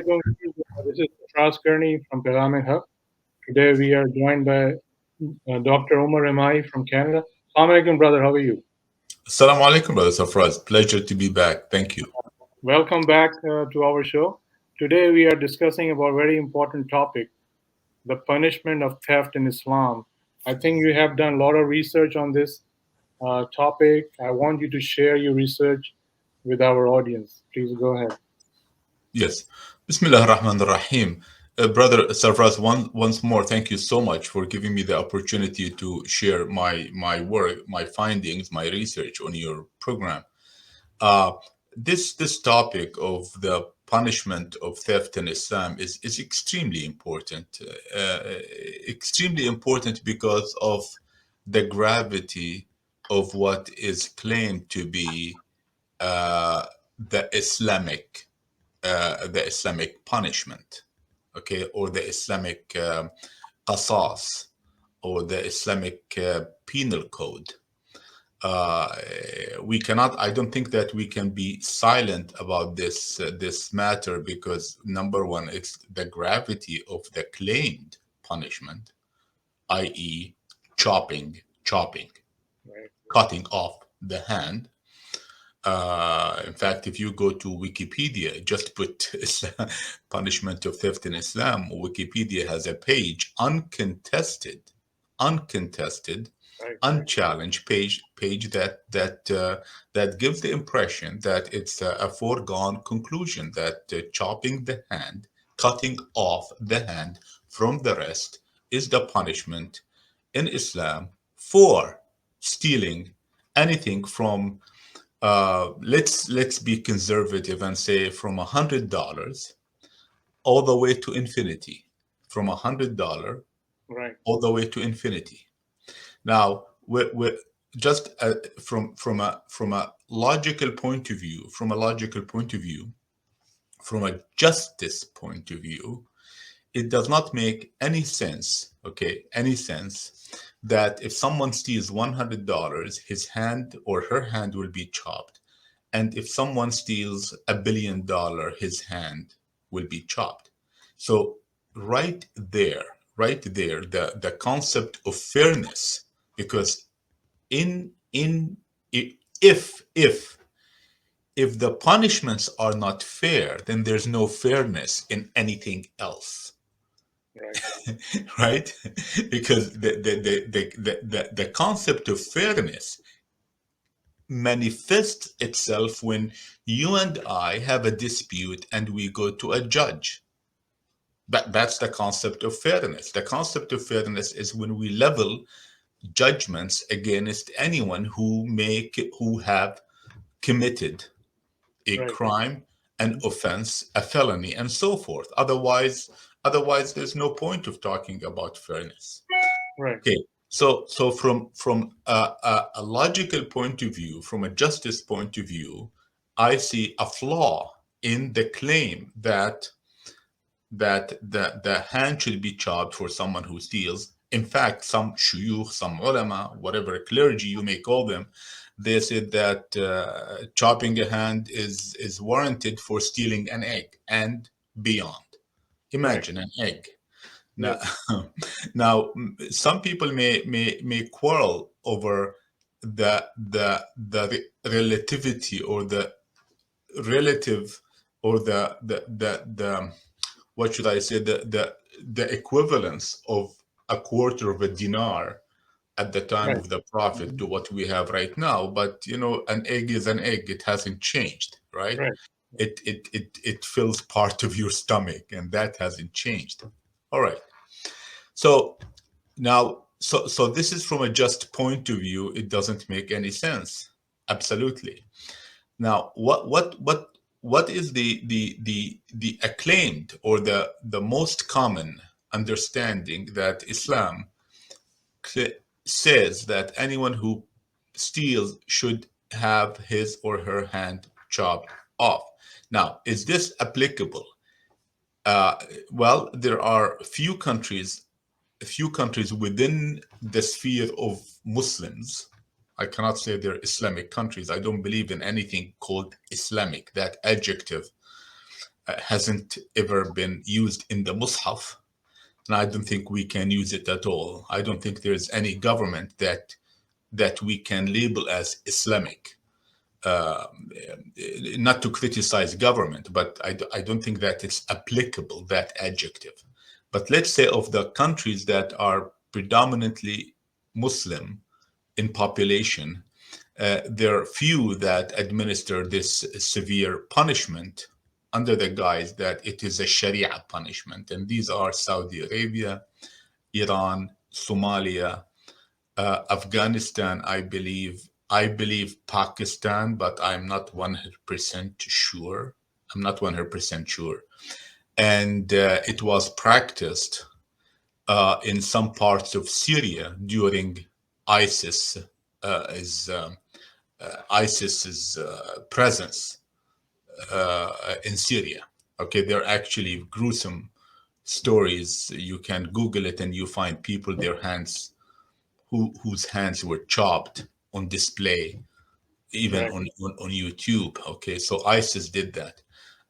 Assalamualaikum. This is Fras Kearney from Pegham-e-Haqq. Today we are joined by Dr. Omar Ramahi from Canada. Assalamualaikum, brother. How are you? Assalamu alaikum, Brother Safraz. Pleasure to be back. Thank you. Welcome back to our show. Today we are discussing about a very important topic, the punishment of theft in Islam. I think you have done a lot of research on this topic. I want you to share your research with our audience. Please go ahead. Yes. Bismillah ar-Rahman ar-Rahim. Brother Safraz, once more, thank you so much for giving me the opportunity to share my work, my findings, my research on your program. Uh, this topic of the punishment of theft in Islam is extremely important. Extremely important because of the gravity of what is claimed to be uh, the Islamic punishment, okay, or the Islamic qasas, or the Islamic penal code. Uh, we cannot. I don't think that we can be silent about this matter because number one, it's the gravity of the claimed punishment, i.e., chopping, Right. cutting off the hand. In fact, if you go to Wikipedia, just put punishment of theft in Islam, Wikipedia has a page, uncontested, Right. unchallenged page that gives the impression that it's a foregone conclusion that chopping the hand, cutting off the hand from the rest is the punishment in Islam for stealing anything from let's be conservative and say from $100 all the way to infinity, from $100 Right. all the way to infinity. Now, we're just from a logical point of view, from a justice point of view, it does not make any sense, okay, any sense that if someone steals $100, his hand or her hand will be chopped. And if someone steals $1 billion, his hand will be chopped. So right there, the concept of fairness, because in if the punishments are not fair, then there's no fairness in anything else. Right. Right? Because the concept of fairness manifests itself when you and I have a dispute and we go to a judge. That's the concept of fairness. The concept of fairness is when we level judgments against anyone who have committed a Right. crime, an offense, a felony, and so forth. Otherwise, there's no point of talking about fairness. Right. Okay, so from a logical point of view, from a justice point of view, I see a flaw in the claim that the hand should be chopped for someone who steals. In fact, some shuyukh, some ulama, whatever clergy you may call them, they said that chopping a hand is warranted for stealing an egg and beyond. Right. Imagine an egg. Now, Yes. now some people may quarrel over the relativity or the relative or the what should I say, the equivalence of a quarter of a dinar at the time Right. of the Prophet to what we have right now. But an egg is an egg; it hasn't changed, right? Right. It fills part of your stomach, and that hasn't changed. All right. So now, so this is from a just point of view. It doesn't make any sense. Absolutely. Now, what is the acclaimed or the most common understanding that Islam says that anyone who steals should have his or her hand chopped off? Now, is this applicable? Uh, well, there are a few countries within the sphere of Muslims. I cannot say they're Islamic countries. I don't believe in anything called Islamic, that adjective. hasn't ever been used in the Mus'haf, and I don't think we can use it at all. I don't think there's any government that we can label as Islamic. Uh, Not to criticize government, but I don't think that it's applicable, that adjective. But let's say of the countries that are predominantly Muslim in population, there are few that administer this severe punishment under the guise that it is a Sharia punishment. And these are Saudi Arabia, Iran, Somalia, Afghanistan, I believe Pakistan, but I'm not 100% sure. I'm not 100% sure. And it was practiced in some parts of Syria during ISIS is ISIS's presence in Syria. Okay, they're actually gruesome stories. You can Google it and you find people, their hands, whose hands were chopped on display, even Right. on YouTube. Okay, so ISIS did that.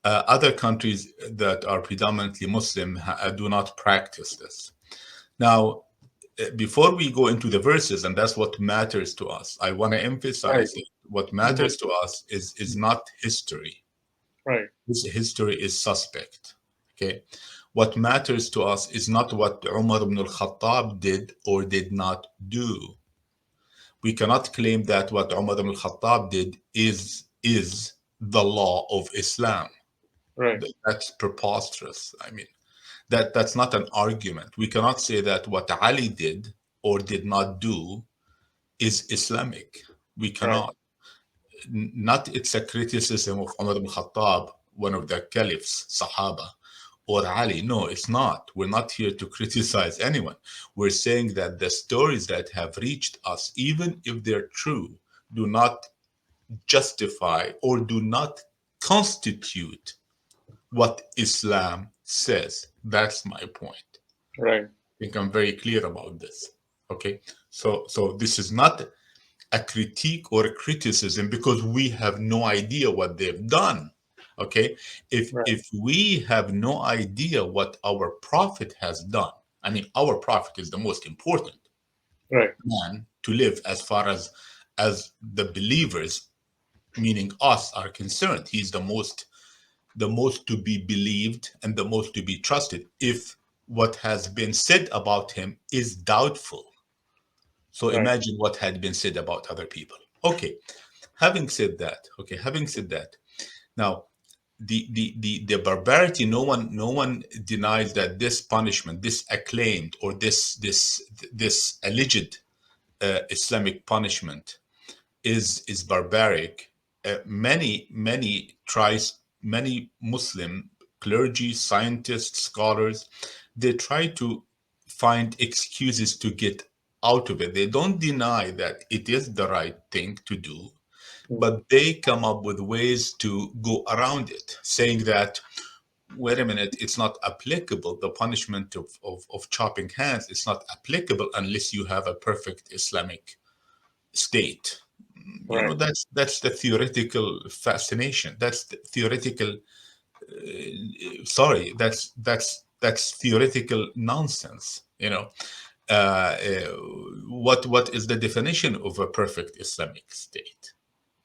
Other countries that are predominantly Muslim do not practice this. Now, before we go into the verses, and that's what matters to us, I want to Right. emphasize that what Mhm. matters to us is not history. Right. This history is suspect. Okay, what matters to us is not what Umar ibn al-Khattab did or did not do. We cannot claim that what Umar ibn al-Khattab did is the law of Islam. Right. That's preposterous. I mean, that's not an argument. We cannot say that what Ali did or did not do is Islamic. We Right. cannot. Not it's a criticism of Umar ibn Khattab, one of the caliphs, Sahaba, or Ali. No, it's not. We're not here to criticize anyone. We're saying that the stories that have reached us, even if they're true, do not justify or do not constitute what Islam says. That's my point. Right. I think I'm very clear about this. Okay, so this is not a critique or a criticism because we have no idea what they've done. Okay, Right. if we have no idea what our prophet has done, I mean, our prophet is the most important Right. man to live as far as the believers, meaning us, are concerned. He's the most to be believed and the most to be trusted. If what has been said about him is doubtful, so Right. imagine what had been said about other people. Okay, having said that, now the barbarity, no one denies that this punishment, this acclaimed or this alleged Islamic punishment is barbaric. Many Muslim clergy, scientists, scholars, they try to find excuses to get out of it. They don't deny that it is the right thing to do, Mhm. but they come up with ways to go around it, saying that, wait a minute, it's not applicable. The punishment of chopping hands is not applicable unless you have a perfect Islamic state. You know, Right. that's the theoretical fascination. That's the theoretical, sorry, that's theoretical nonsense. You know, what is the definition of a perfect Islamic state?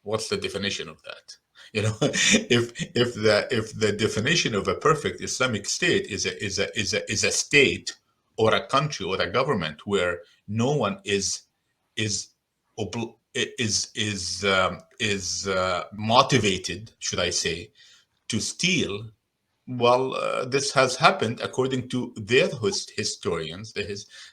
What's the definition of that? You know, if the definition of a perfect Islamic state is a state or a country or a government where no one is motivated, should I say, to steal. Well, this has happened according to their historians, the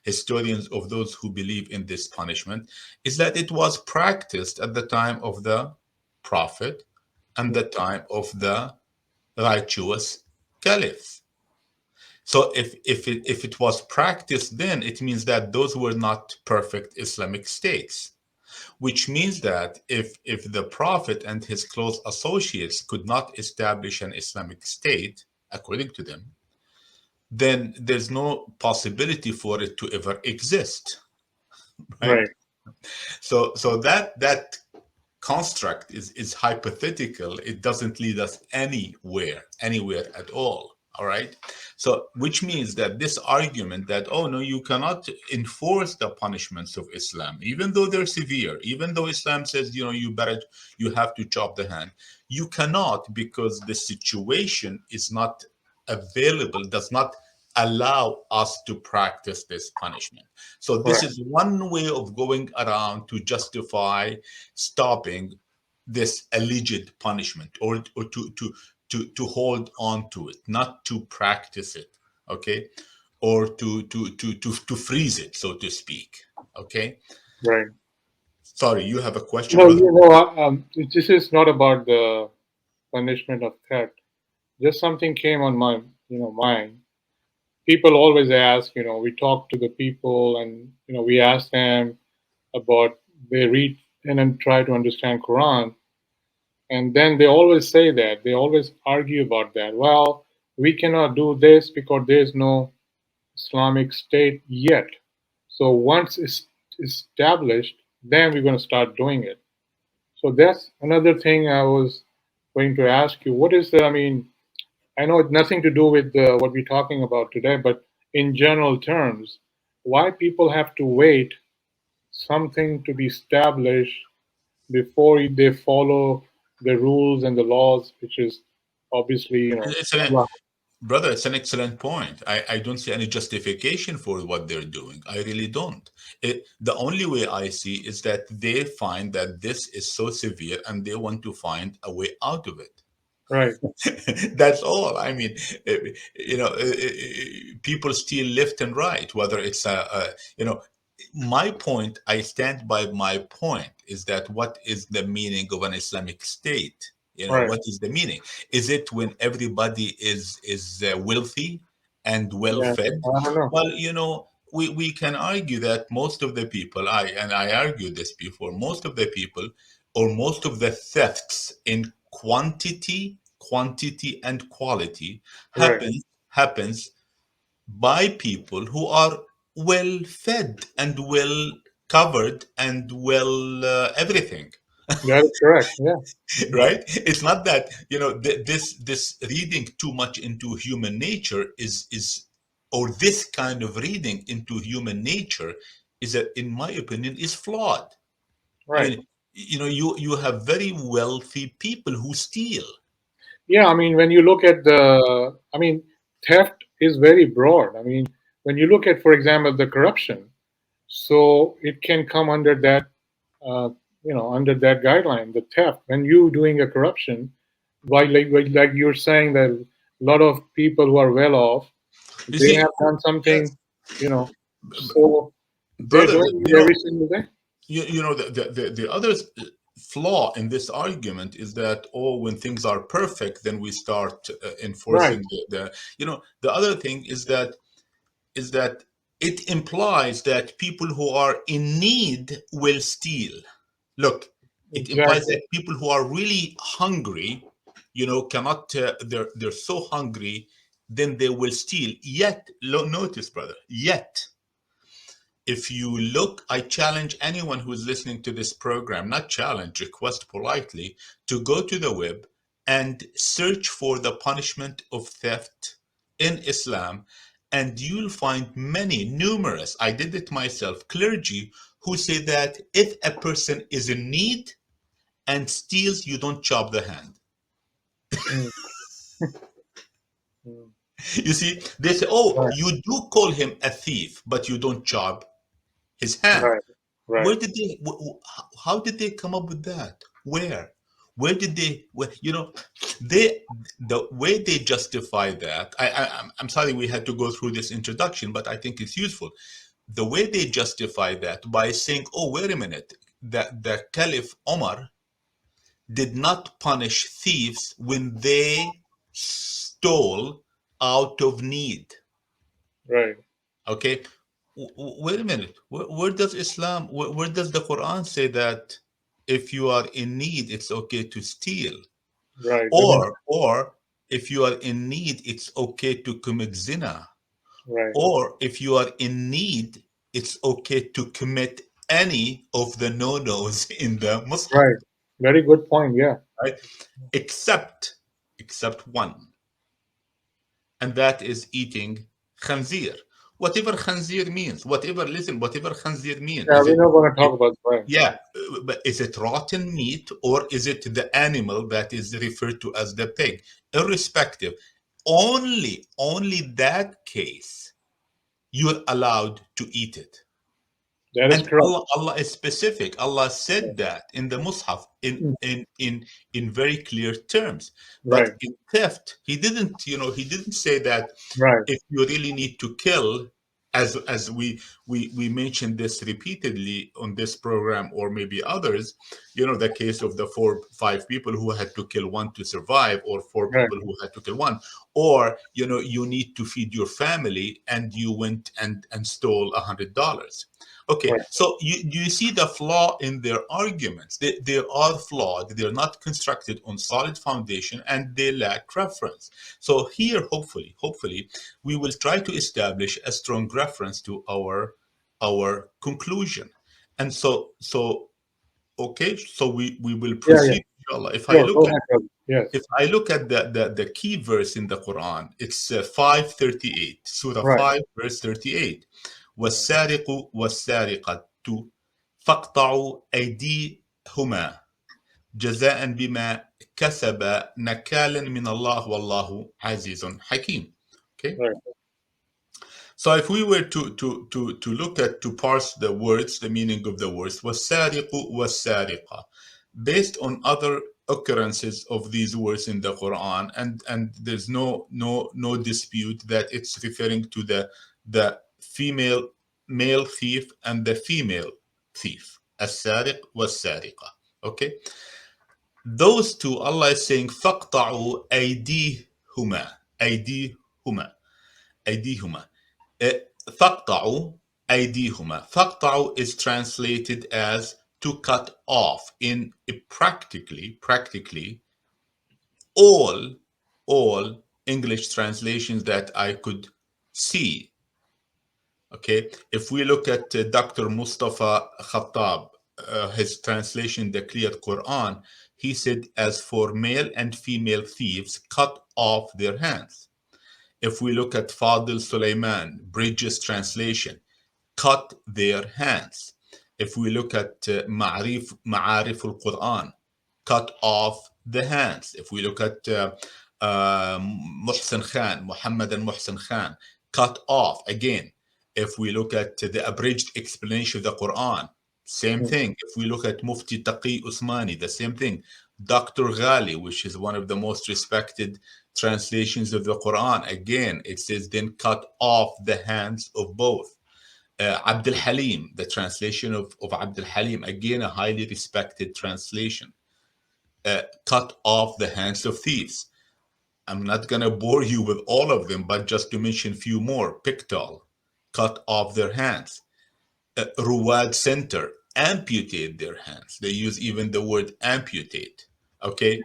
historians of those who believe in this punishment, is that it was practiced at the time of the Prophet and the time of the righteous Caliph. So if it was practiced then, it means that those were not perfect Islamic states, which means that if the Prophet and his close associates could not establish an Islamic state, according to them, then there's no possibility for it to ever exist, right? Right. So that construct is hypothetical. It doesn't lead us anywhere at all right. So which means that this argument that, oh no, you cannot enforce the punishments of Islam even though they're severe, even though Islam says, you have to chop the hand, you cannot, because the situation is not available, does not allow us to practice this punishment. So this Right. is one way of going around to justify stopping this alleged punishment, or to hold on to it, not to practice it, okay, or to freeze it, so to speak, okay. Right. Sorry, you have a question, No, brother? this is not about the punishment of theft. Just something came on my, mind. People always ask, we talk to the people, and we ask them about, they read and then try to understand Quran, and then they always say that, they always argue about that. Well, we cannot do this because there is no Islamic State yet. So once it's established, then we're going to start doing it. So that's another thing I was going to ask you. What is the, I mean, I know it's nothing to do with what we're talking about today, but in general terms, why people have to wait something to be established before they follow the rules and the laws, which is obviously, It's an Allah. Brother, it's an excellent point. I don't see any justification for what they're doing. I really don't. The only way I see is that they find that this is so severe and they want to find a way out of it. Right, That's all. I mean, people steal left and right, whether it's my point, I stand by my point, is that what is the meaning of an Islamic state? right, What is the meaning? Is it when everybody is wealthy and well yeah, fed? I don't know. Well, we can argue that most of the people, I argued this before, most of the people, or most of the thefts in quantity and quality Right, happens by people who are well fed and well covered and well everything. that is correct. Yeah, mhm, Right. It's not that, this reading too much into human nature is or this kind of reading into human nature is, that in my opinion, is flawed. I right. mean, you have very wealthy people who steal. Yeah, I mean, when you look at theft is very broad. I mean, when you look at, for example, the corruption, so it can come under that, uh, under that guideline, the theft. When you doing a corruption, like you're saying that a lot of people who are well off, You they see, have done something, yes, you know, so they're brother, doing it every single day. the other flaw in this argument is that, oh, when things are perfect, then we start Right, enforcing the other thing is that it implies that people who are in need will steal. Look, it implies exactly. that people who are really hungry, cannot, they're so hungry, then they will steal. Yet, notice, brother, yet, if you look, I challenge anyone who is listening to this program, not challenge, request politely, to go to the web and search for the punishment of theft in Islam. And you'll find many, numerous, I did it myself, clergy who say that if a person is in need and steals, you don't chop the hand. Mm, mm, You see, they say, oh, right, you do call him a thief, but you don't chop his hand. right, right, Where did they how did they come up with that? Where did they, they, the way they justify that, I'm sorry we had to go through this introduction, but I think it's useful. The way they justify that by saying, oh, wait a minute, that the Caliph Omar did not punish thieves when they stole out of need. right, Okay, wait a minute. Where does Islam, where does the Quran say that if you are in need, it's okay to steal? right. Doesn't Or if you are in need, it's okay to commit zina. right, Or if you are in need, it's okay to commit any of the no-nos in the Mus'haf. right. Very good point. Yeah. right? Except except one, and that is eating khanzir. Whatever khanzir means, whatever khanzir means, Yeah, is we're it, not going to it talk about right. yeah, but is it rotten meat or is it the animal that is referred to as the pig? Irrespective, only that case you're allowed to eat it. That is And correct. Allah is specific. Allah said that in the Mus'haf Mm. in very clear terms. Right. But in theft, he didn't say that Right. if you really need to kill, as we mentioned this repeatedly on this program or maybe others, the case of the 5 people who had to kill one to survive, or four Right. people who had to kill one, or you need to feed your family and you went and stole $100. Okay, Right. so you see the flaw in their arguments. They are flawed. They're not constructed on solid foundation, and they lack reference. So here, hopefully, we will try to establish a strong reference to our conclusion. And so okay, so we will Yeah. Yeah. proceed, inshallah. If I Sure. look Go at ahead, brother. Yes. if I look at the key verse in the Quran, it's 538, Surah Right. 5, verse 38. والسارق والسارقة فاقطعوا أيديهما جزاء بما كسب نكالا من الله والله عزيز حكيم. Okay. Right. So if we were to look at, to parse the words, the meaning of the words, والسارق والسارقة, based on other occurrences of these words in the Quran, and there's no dispute that it's referring to the female male thief and the female thief, السارق والسارقة. Okay, those two, Allah is saying فاقطعوا أيديهما أيديهما أيديهما. فاقطعوا أيديهما. فاقطعوا is translated as to cut off. In practically all all English translations that I could see. Okay, if we look at Dr. Mustafa Khattab, his translation, the Clear Quran, he said, as for male and female thieves, cut off their hands. If we look at Fadil Sulaiman, Bridges translation, cut their hands. If we look at Ma'arif al-Quran, cut off the hands. If we look at Muhsin Khan, Muhammad and Muhsin Khan, cut off again. If we look at the abridged explanation of the Quran, same Mm. thing. If we look at Mufti Taqi Usmani, the same thing. Dr. Ghali, which is one of the most respected translations of the Quran, again, it says, then cut off the hands of both. Abdul Halim, the translation of Abdul Halim, again, a highly respected translation. Cut off the hands of thieves. I'm not going to bore you with all of them, but just to mention a few more. Pickthall, cut off their hands. Ruwad Center, amputate their hands. They use even the word amputate. Okay.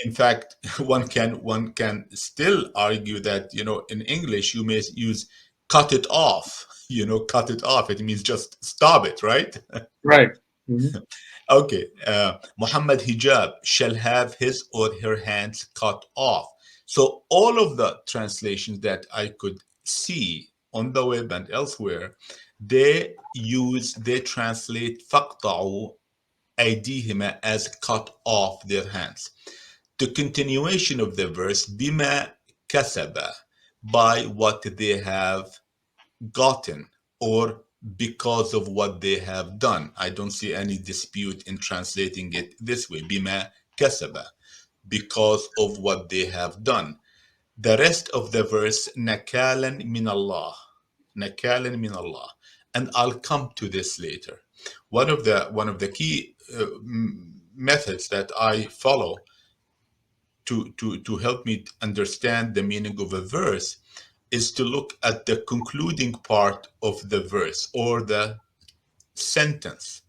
In fact, one can still argue that in English you may use cut it off. Cut it off. It means just stop it, right? Right. Hmm. Okay. Muhammad Hijab shall have his or her hands cut off. So all of the translations that I could see on the web and elsewhere, they translate فَقْطَعُوا أَيْدِيهِمَا as cut off their hands. The continuation of the verse, بِمَا كَسَبَ, by what they have gotten, or because of what they have done. I don't see any dispute in translating it this way, bima kasaba, because of what they have done. The rest of the verse, nakalan min Allah, nakalan min Allah, and I'll come to this later. One of the key methods that I follow to help me understand the meaning of a verse is to look at the concluding part of the verse or the sentence.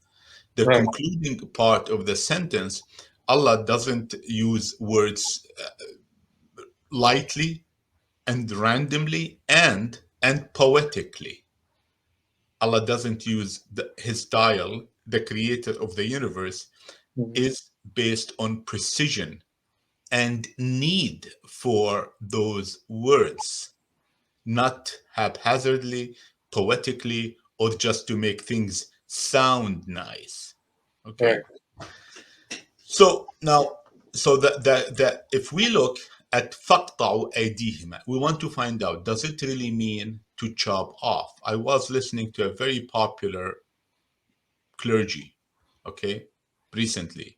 The Right. concluding part of the sentence, Allah doesn't use words lightly and randomly and poetically. Allah doesn't use his style. The creator of the universe Hmm. is based on precision and need for those words, not haphazardly, poetically, or just to make things sound nice. Right. Okay. So now, so that if we look at فَقْطَعُوا أَيْدِيهِمَا, we want to find out, does it really mean to chop off? I was listening to a very popular clergy, okay, recently,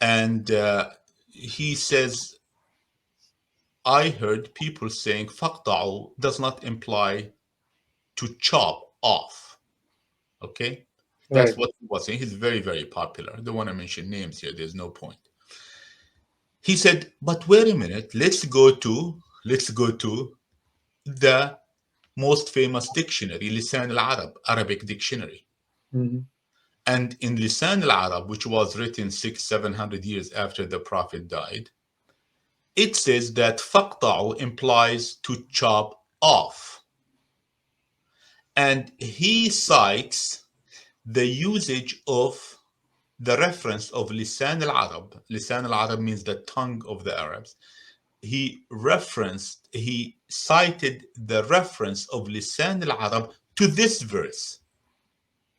and he says, I heard people saying فَقْطَعُوا does not imply to chop off, okay? That's Right. what he was saying. He's very, very popular. I don't want to mention names here. There's no point. He said, but wait a minute, let's go to the most famous dictionary, Lisan al-Arab, Arabic dictionary. Hmm. And in Lisan al-Arab, which was written 600-700 years after the Prophet died, it says that faqta'u implies to chop off. And he cites the usage of the reference of Lisan al-Arab. Lisan al-Arab means the tongue of the Arabs. He cited the reference of Lisan al-Arab to this verse.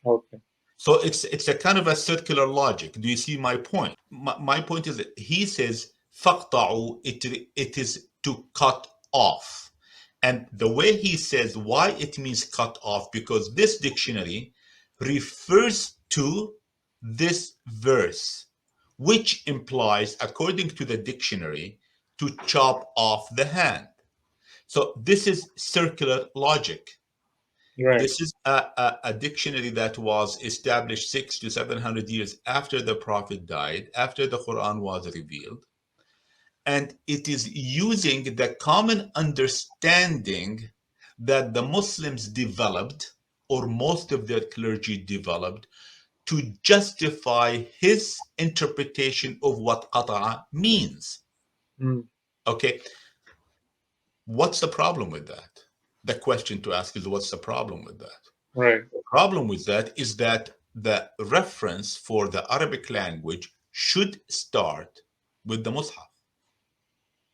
Okay. So it's a kind of a circular logic. Do you see my point? My point is that he says فَقْطَعُوا, it is to cut off. And the way he says why it means cut off, because this dictionary refers to this verse, which implies, according to the dictionary, to chop off the hand. So this is circular logic. Right. This is a dictionary that was established 600 to 700 years after the Prophet died, after the Quran was revealed. And it is using the common understanding that the Muslims developed, or most of their clergy developed, to justify his interpretation of what qata'a means. Mm. Okay, what's the problem with that? The question to ask is, what's the problem with that? Right. The problem with that is that the reference for the Arabic language should start with the Mus'haf,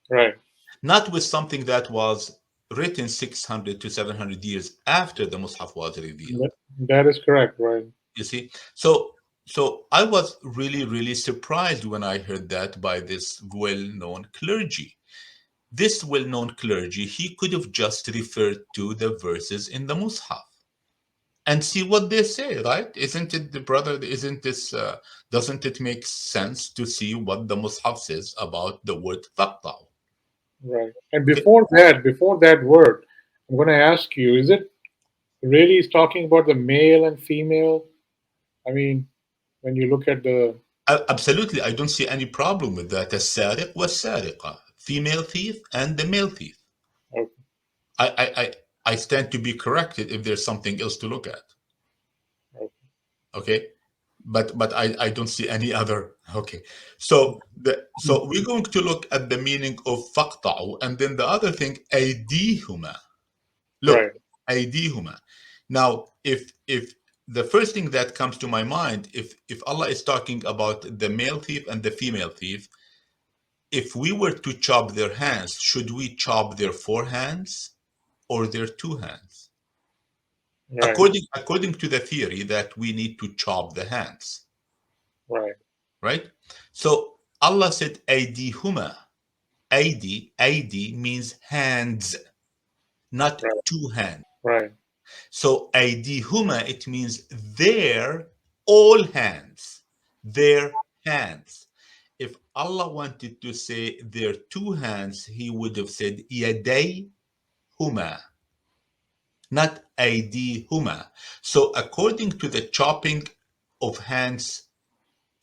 Right. not with something that was written 600 to 700 years after the Mus'haf was revealed. That is correct. Right. You see? So I was really, really surprised when I heard that by this well-known clergy. This well-known clergy, he could have just referred to the verses in the Mus'haf and see what they say, right? Isn't it, the brother? Isn't this? Doesn't it make sense to see what the Mus'haf says about the word "faqta"? Right. And Okay, before that word, I'm going to ask you: is it really talking about the male and female? I mean, when you look at the absolutely. I don't see any problem with that. السارق والسارقة, female thief and the male thief. okay, I, I, I, I stand to be corrected if there's something else to look at. okay, Okay, but I don't see any other. Okay, so we're going to look at the meaning of faqta'u, and then the other thing, aydihuma. right, Look, aydihuma. Now, if the first thing that comes to my mind, if Allah is talking about the male thief and the female thief, if we were to chop their hands, should we chop their forehands or their two hands? right, According to the theory that we need to chop the hands, right, right? So Allah said aydihuma. Aidi means hands, not right, two hands. right, So aydihuma, it means their all hands, their hands. If Allah wanted to say their two hands, he would have said yaday huma, not aydihuma. So according to the chopping of hands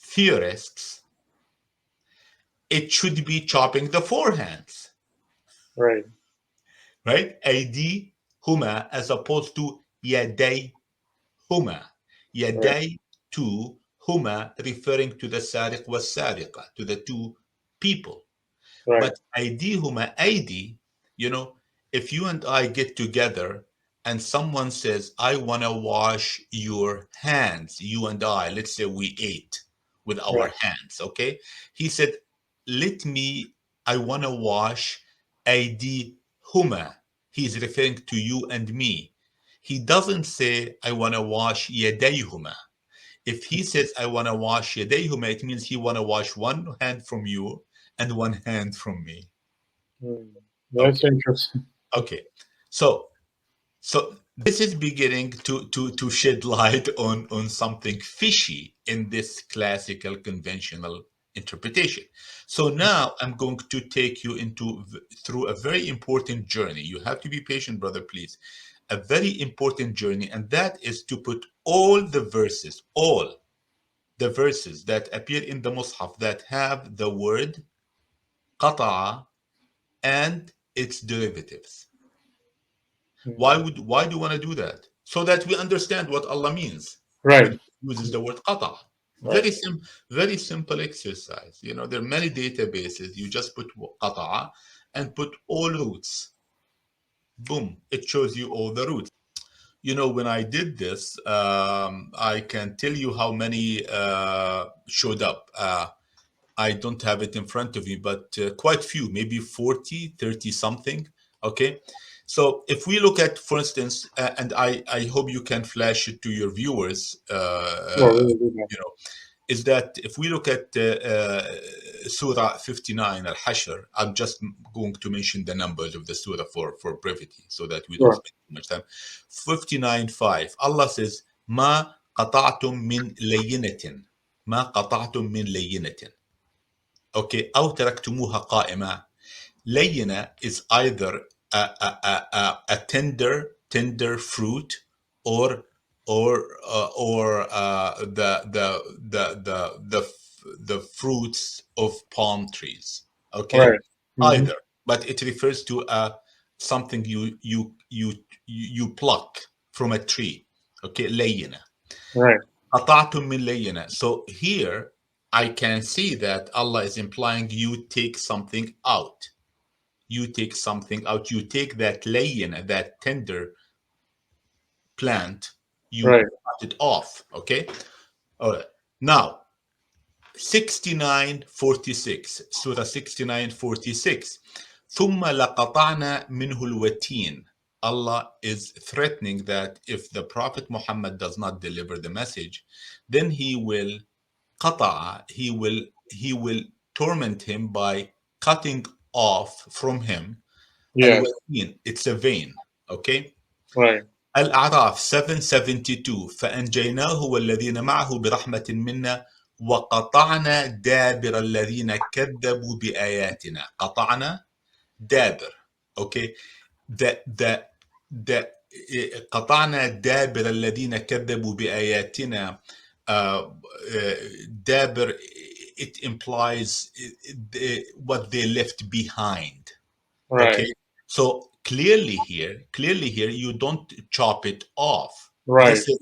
theorists, it should be chopping the forehands, right, right? Aidi huma as opposed to yaday huma. right, Yaday two, huma referring to the sariq was sariqa, to the two people. right, But aidi huma, aidi, you know, if you and I get together and someone says, I want to wash your hands, you and I, let's say we ate, with our Right. hands. Okay, he said, let me, I want to wash aydihuma. He's referring to you and me. He doesn't say, I want to wash yadayhuma. If he says, I want to wash yadayhuma, it means he want to wash one hand from you and one hand from me. Mm. That's Okay. interesting. Okay. So this is beginning to shed light on something fishy in this classical conventional interpretation. So now I'm going to take you through a very important journey. You have to be patient, brother, please. A very important journey, and that is to put all the verses that appear in the Mus'haf that have the word qata'a and its derivatives. Mm. Why do you want to do that? So that we understand what Allah means when Right. He uses the word qata. Right. Very simple exercise. There are many databases. You just put qata and put all roots. Boom! It shows you all the roots. When I did this, I can tell you how many showed up. I don't have it in front of me, but quite few, maybe 40, 30 something. Okay. So if we look at, for instance, and I hope you can flash it to your viewers, Sure, we will do that. is that if we look at Surah 59, Al Hashr, I'm just going to mention the numbers of the Surah for brevity so that we don't Sure. spend too much time. 59:5, Allah says, ما قطعتم من لينة ما قطعتم من لينة. Okay, أو تركتموها قائمة. لينة is either a tender fruit, or the fruits of palm trees. Okay, Right. Hmm. either, but it refers to something you pluck from a tree. Okay, لينة. Right. قطعتم من لينة. So here I can see that Allah is implying you take something out. You take something out. You take that layina, that tender plant, you Right. cut it off. Okay. All right. Now, 69:46, Surah 69:46. ثم لقطعنا منه الوتين. Allah is threatening that if the Prophet Muhammad does not deliver the message, then he will torment him by cutting off from him. Yes. الوتين, it's a vein. Okay. Right. الأعراف 772. فأنجيناه والذين معه برحمة منا وقطعنا دابر الذين كذبوا بآياتنا. قطعنا دابر. Okay. The قطعنا دابر الذين كذبوا بآياتنا. دابر, it implies what they left behind. Right. Okay. So clearly here, you don't chop it off. Right. This is,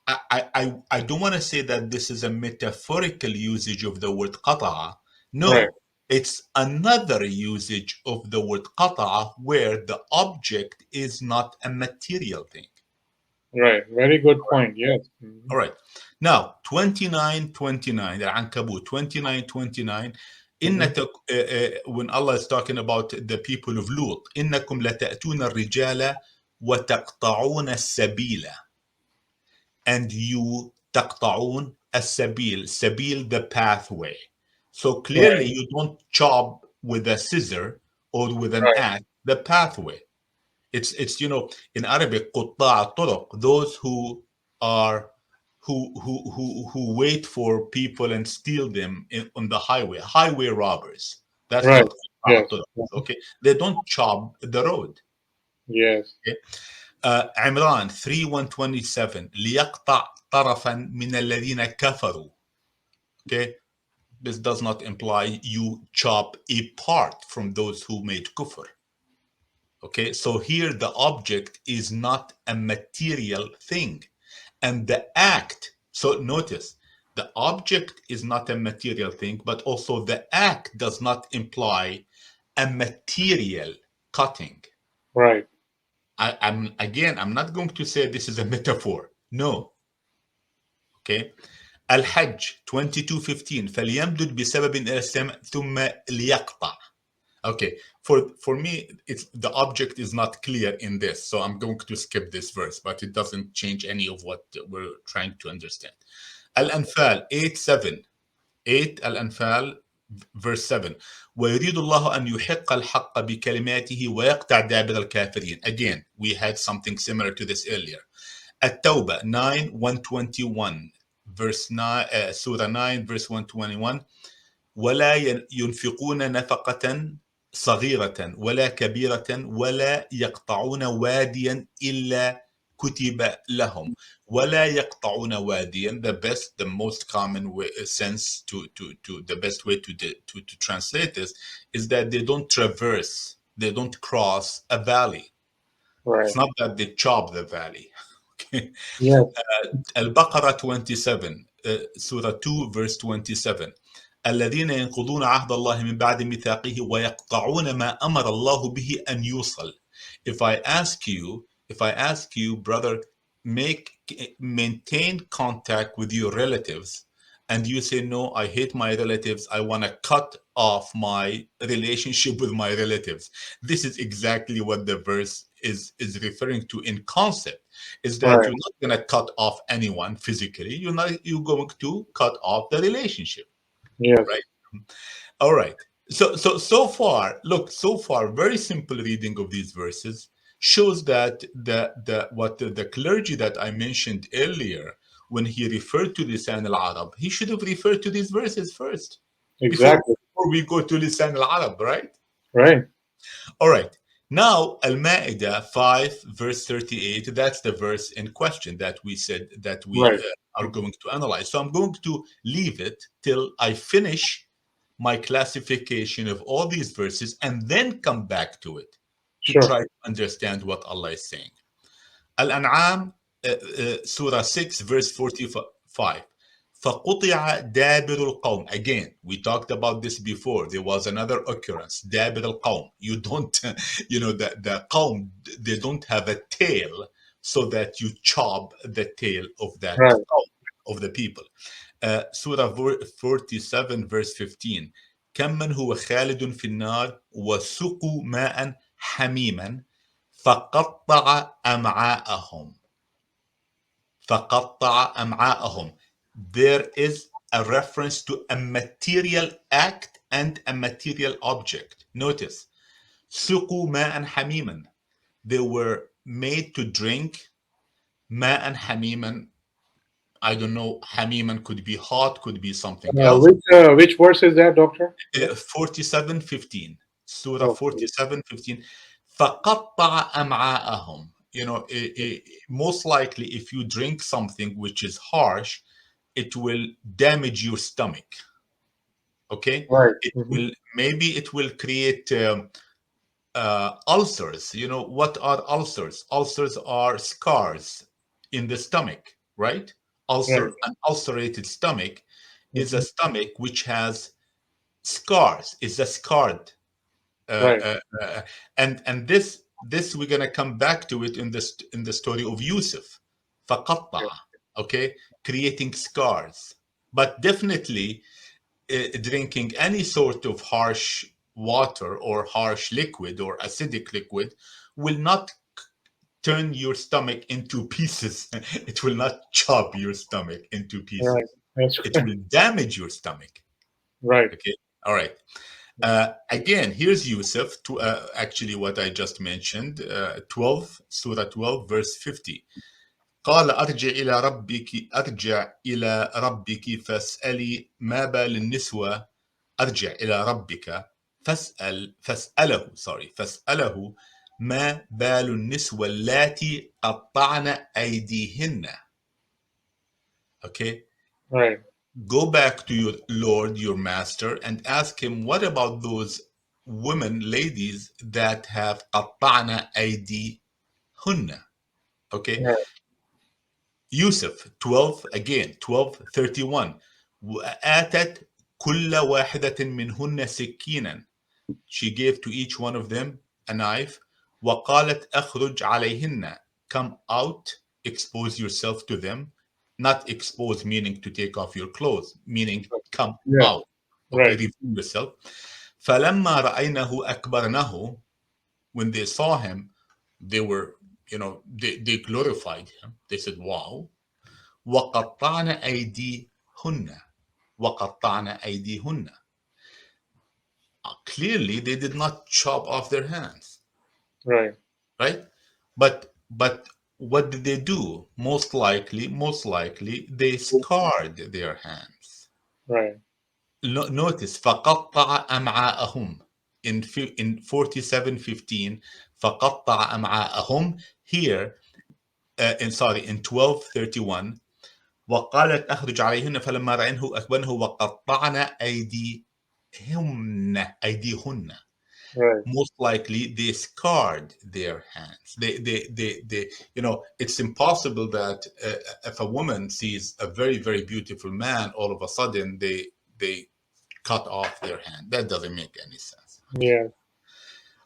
I don't want to say that this is a metaphorical usage of the word qata'a. Right. No, it's another usage of the word qata'a where the object is not a material thing. Right. Very good point. Yes. Mhm. All right. Now, 29:29, the Ankabut, 29:29. Mhm. When Allah is talking about the people of Lut, إنكم لتأتون الرجال وتقطعون السبيل. And you تقطعون السبيل, sabil, the pathway. So Right. clearly you don't chop with a scissor or with an Right. axe the pathway. It's in Arabic قطاع الطرق, those who are who wait for people and steal them on the highway robbers. That's Right. what قطاع Yes. الطرق is. Okay, they don't chop the road. Yes. Okay. عمران 3:127 ليقطع طرفا من الذين كفروا. Okay, this does not imply you chop a part from those who made kufr. Okay, so here the object is not a material thing. And the act, so notice, the object is not a material thing, but also the act does not imply a material cutting. Right. I'm not going to say this is a metaphor. No. Okay. الحج 22:15 فليمدد بسبب إلى السماء ثم ليقطع. Okay, for me, it's the object is not clear in this, so I'm going to skip this verse, but it doesn't change any of what we're trying to understand. Al-Anfal 8:7, 8 Al-Anfal verse 7 ويريد الله أن يحق الحق بكلماته ويقطع دابر الكافرين. Again, we had something similar to this earlier. التوبة 9:121 verse 9 Surah 9 verse 121 ولا ينفقون نفقة صغيرة ولا كبيرة ولا يقطعون واديا إلا كتب لهم. ولا يقطعون واديا, the best, the most common way, sense to the best way to translate this is that they don't traverse, they don't cross a valley. Right. It's not that they chop the valley. Okay. Yes. البقرة 27 Surah 2 verse 27 الذين ينقضون عهد الله من بعد ميثاقه ويقطعون ما أمر الله به أن يوصل. If I ask you, brother, maintain contact with your relatives, and you say, no, I hate my relatives, I want to cut off my relationship with my relatives. This is exactly what the verse is referring to in concept, is that Right. you're not going to cut off anyone physically, you're going to cut off the relationship, Yes. right? All right. So far, look, so far, very simple reading of these verses shows that the clergy that I mentioned earlier, when he referred to Lisan al-Arab, he should have referred to these verses first before Exactly. we go to Lisan al-Arab, right? Right. All right. Now, Al-Ma'idah 5, verse 38, that's the verse in question that we said that we Right. are going to analyze. So I'm going to leave it till I finish my classification of all these verses and then come back to it to Sure. try to understand what Allah is saying. Al-An'am, Surah 6, verse 45. فَقُطِعَ دَابِرُ الْقَوْمِ. Again, we talked about this before. There was another occurrence, دَابِرُ الْقَوْم. You don't, the qawm, they don't have a tail so that you chop the tail of that Right. qawm, of the people. Surah 47 verse 15 كم من هو خالد في النار وسقوا ماء حميما فقطع أمعاءهم. فقطع أمعاءهم. There is a reference to a material act and a material object. Notice, سقوا ماء حميما. They were made to drink ماء حميما. I don't know, حميما could be hot, could be something else. Which verse is that, Doctor? 47:15, Surah Okay. 47:15. فقطع أمعاءهم. Most likely, if you drink something which is harsh, it will damage your stomach. Okay, Right. maybe it will create ulcers. You know what are ulcers? Ulcers are scars in the stomach, right? Right. An ulcerated stomach is a Mhm. stomach which has scars. It's a scarred, uh, Right. uh, uh, and this we're gonna come back to it in the story of Yusuf, فقطع, Yeah. okay, creating scars. But definitely, drinking any sort of harsh water or harsh liquid or acidic liquid will not turn your stomach into pieces. It will not chop your stomach into Right. pieces. That's It will damage your stomach. right. Okay. All right. Again, here's Yusuf, to actually what I just mentioned, 12, Surah 12, verse 50. قال أرجع إلى ربك فاسألي ما بال النسوة أرجع إلى ربك فاسأله ما بال النسوة اللاتي قطعن أيديهن. Okay, Right. go back to your Lord, your master, and ask him, what about those women, ladies that have قطعن أيديهن? Okay, Right. Yusuf 12, again 12:31. وآتت كل واحدة منهن سكينا. She gave to each one of them a knife. وقالت أخرج عليهن. Come out, expose yourself to them. not expose meaning to take off your clothes, meaning come Yeah. out. Okay, Right. reveal yourself. فلما رأينه أكبرنه, when they saw him, they were, they glorified him. They said, wow. وقطعنا أيديهن. وقطعنا أيديهن. Clearly, they did not chop off their hands, Right. right? But what did they do? Most likely, they scarred their hands. Right. Notice فقطع أمعاءهم in 47:15. فقطع أمعاءهم here in 12:31. وقالت أخرج عليهن فلما رأينه أكبرنه وقطعنا أيديهن. Right. Most likely they scarred their hands. It's impossible that if a woman sees a very, very beautiful man, all of a sudden they cut off their hand. That doesn't make any sense. Yeah.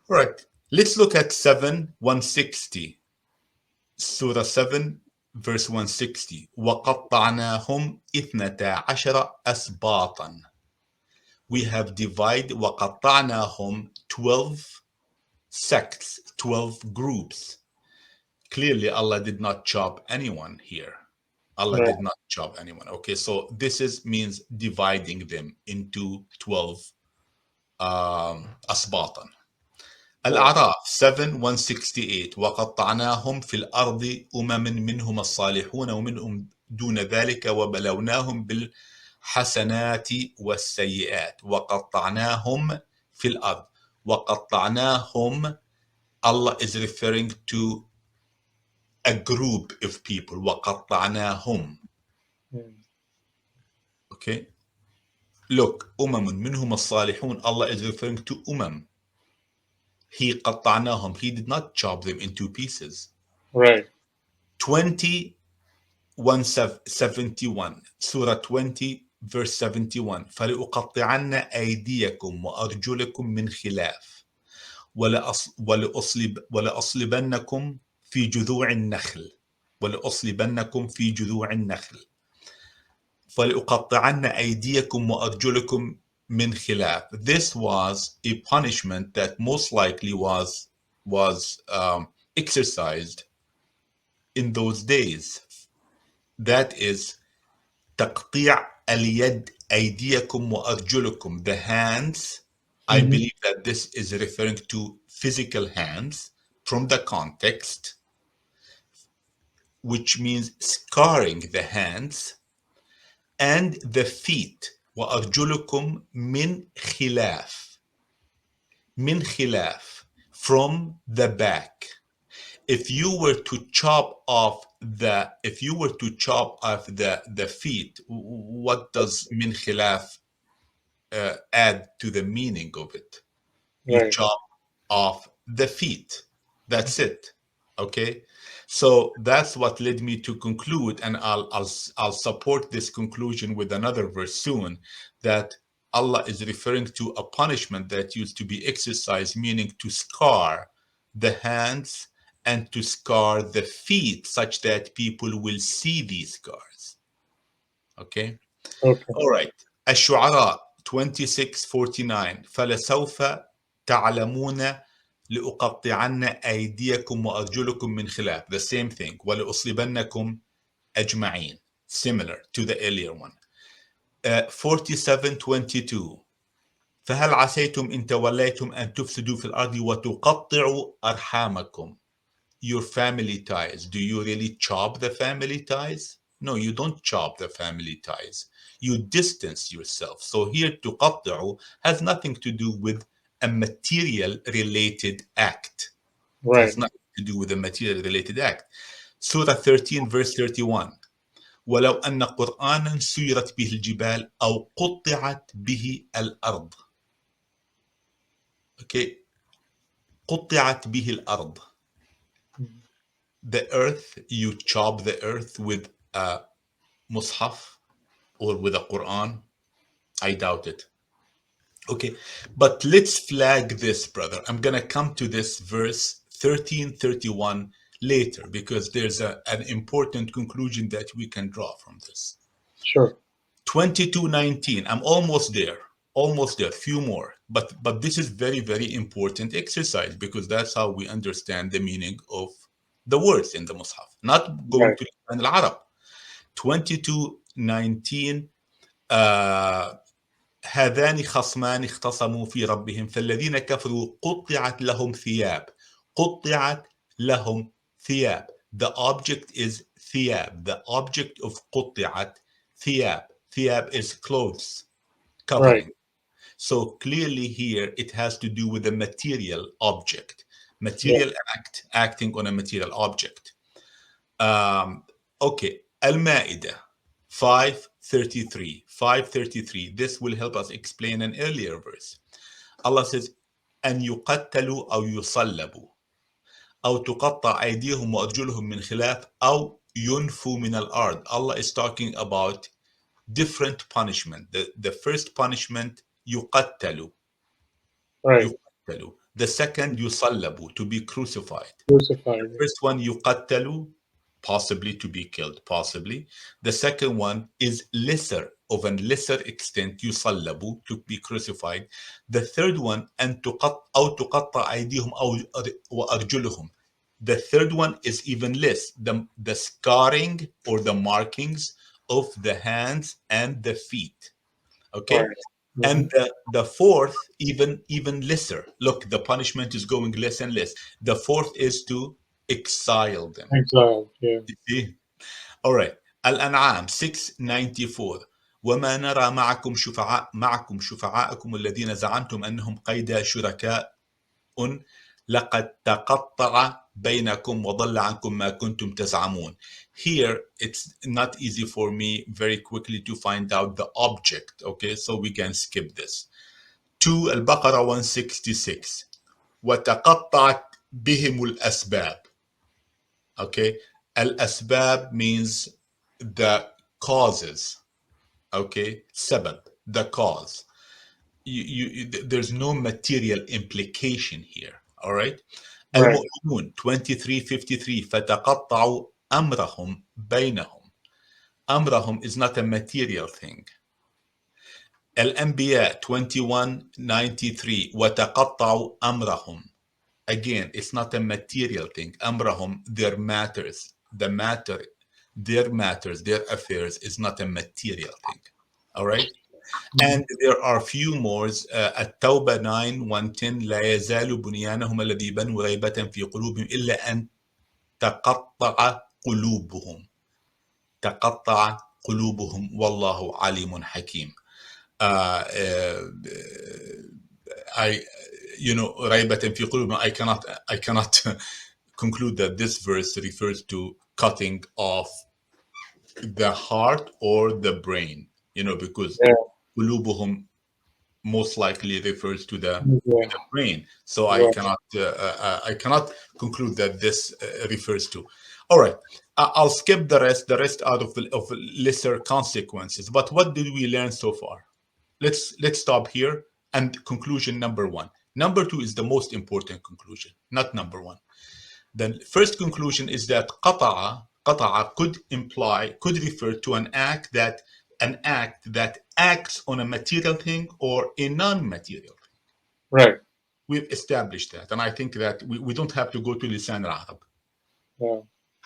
All right, let's look at 7:160. Surah 7, verse 160. وَقَطَّعْنَاهُمْ إِثْنَتَا عَشَرَ أَسْبَاطًا. We have divided وَقَطَّعْنَاهُمْ 12 sects, 12 groups. Clearly, Allah did not chop anyone here. Allah Right. did not chop anyone. Okay, so this means dividing them into 12 أسباطا. Right. الأعراف 7:168. وقطعناهم في الأرض منهم الصالحون ومنهم دون ذلك وبلوناهم بالحسنات والسيئات. وقطعناهم في الأرض. وقطعناهم, Allah is referring to a group of people. وقطعناهم. Okay, look, منهم الصالحون, Allah is referring to He قطعناهم. He did not chop them into pieces. Right. 21:71. Surah 20, verse 71. فلأقطعن أيديكم وأرجلكم من خلاف ولأصلبنكم في جذوع النخل. ولأصلبنكم في جذوع النخل. فلأقطعن أيديكم وأرجلكم من خلاف. This was a punishment that most likely was exercised in those days. That is تقطيع اليد أيديكم وأرجلكم, the hands. I believe that this is referring to physical hands from the context, which means scarring the hands, and the feet. وأرجلكم من خلاف. من خلاف, from the back. If you were to chop off the feet, what does min khilaf add to the meaning of it? You Right. chop off the feet. That's it. Okay, so that's what led me to conclude, and I'll support this conclusion with another verse soon, that Allah is referring to a punishment that used to be exercised, meaning to scar the hands and to scar the feet such that people will see these scars. Okay, Okay. all right. الشعراء 26:49. فلسوف تعلمون لأقطعن أيديكم وأرجلكم من خلاف. The same thing. ولأصلبنكم أجمعين. Similar to the earlier one. 47:22. فهل عسيتم إن توليتم أن تفسدوا في الأرض وتقطعوا أرحامكم. Your family ties. Do you really chop the family ties? No, you don't chop the family ties. You distance yourself. So here تقطعوا has nothing to do with a material related act. It Right. has nothing to do with a material related act. Surah 13, verse 31. ولو أن قرآنا سيرت به الجبال أو قطعت به الأرض. Okay, قطعت به الأرض. The earth, you chop the earth with a mushaf or with a Quran? I doubt it. Okay, but let's flag this, brother. I'm going to come to this verse 1331 later, because there's an important conclusion that we can draw from this. Sure. 2219, I'm almost there, few more. But this is very, very important exercise, because that's how we understand the meaning of the words in the Mus'haf. Not going Right. to Al-Arab. 2219, هذان خصمان اختصموا في ربهم فالذين كفروا قطعت لهم ثياب. قطعت لهم ثياب. The object is ثياب. The object of قطعت ثياب. ثياب is clothes, covering. Right. So clearly here it has to do with a material object. Yeah. Material act, acting on a material object. Okay, Al-Ma'idah 533. 533. This will help us explain an earlier verse. Allah says, أن يقتلوا أو يصلبوا أو تقطع أيديهم وأرجلهم من خلاف أو ينفوا من الأرض. Allah is talking about different punishment. The first punishment, يقتلوا. Right. يقتلوا. The second, يصلبوا, to be crucified. Crucified. First one, يقتلوا, possibly to be killed, possibly. The second one is lesser, of a lesser extent, يصلبوا, to be crucified. The third one, أو تقطع أيديهم أو وأرجلهم. The third one is even less, the scarring or the markings of the hands and the feet. Okay? Right. And the fourth, even lesser. Look, the punishment is going less and less. The fourth is to exile them. Exile. Yeah. You see? All right. Al-An'am 694. وما نرى معكم شفعاءكم الذين زعمتم أنهم قيد شركاء لقد تقطع بينكم وضل عنكم ما كنتم تزعمون. Here it's not easy for me very quickly to find out the object, okay, so we can skip this. 2 البقرة 166 وتقطعت بهم الأسباب. Okay, الأسباب means the causes, okay, سبب, the cause. There's no material implication here. All right. Right. المؤمنون 2353 فتقطعوا أمرهم بينهم. أمرهم is not a material thing. الأنبياء 2193 وتقطعوا أمرهم. Again, it's not a material thing. أمرهم, their matters, the matter, their matters, their affairs is not a material thing. All right. And there are few more. التوبة 9:110 لا يزال بنيانهم الذي بنوا ريبة في قلوبهم إلا أن تقطع قلوبهم. تقطع قلوبهم والله عليم حكيم. I, ريبة في قلوبهم. I cannot conclude that this verse refers to cutting off the heart or the brain. Because قلوبهم most likely refers to the brain. So I cannot conclude that this refers to. All right, I'll skip the rest out of lesser consequences. But what did we learn so far? Let's stop here. And conclusion number 1. Number 2 is the most important conclusion, not number 1. The first conclusion is that قطع could refer to an act that acts on a material thing or a non-material thing. Right. We've established that, and I think that we don't have to go to Lisan al-Arab. Yeah.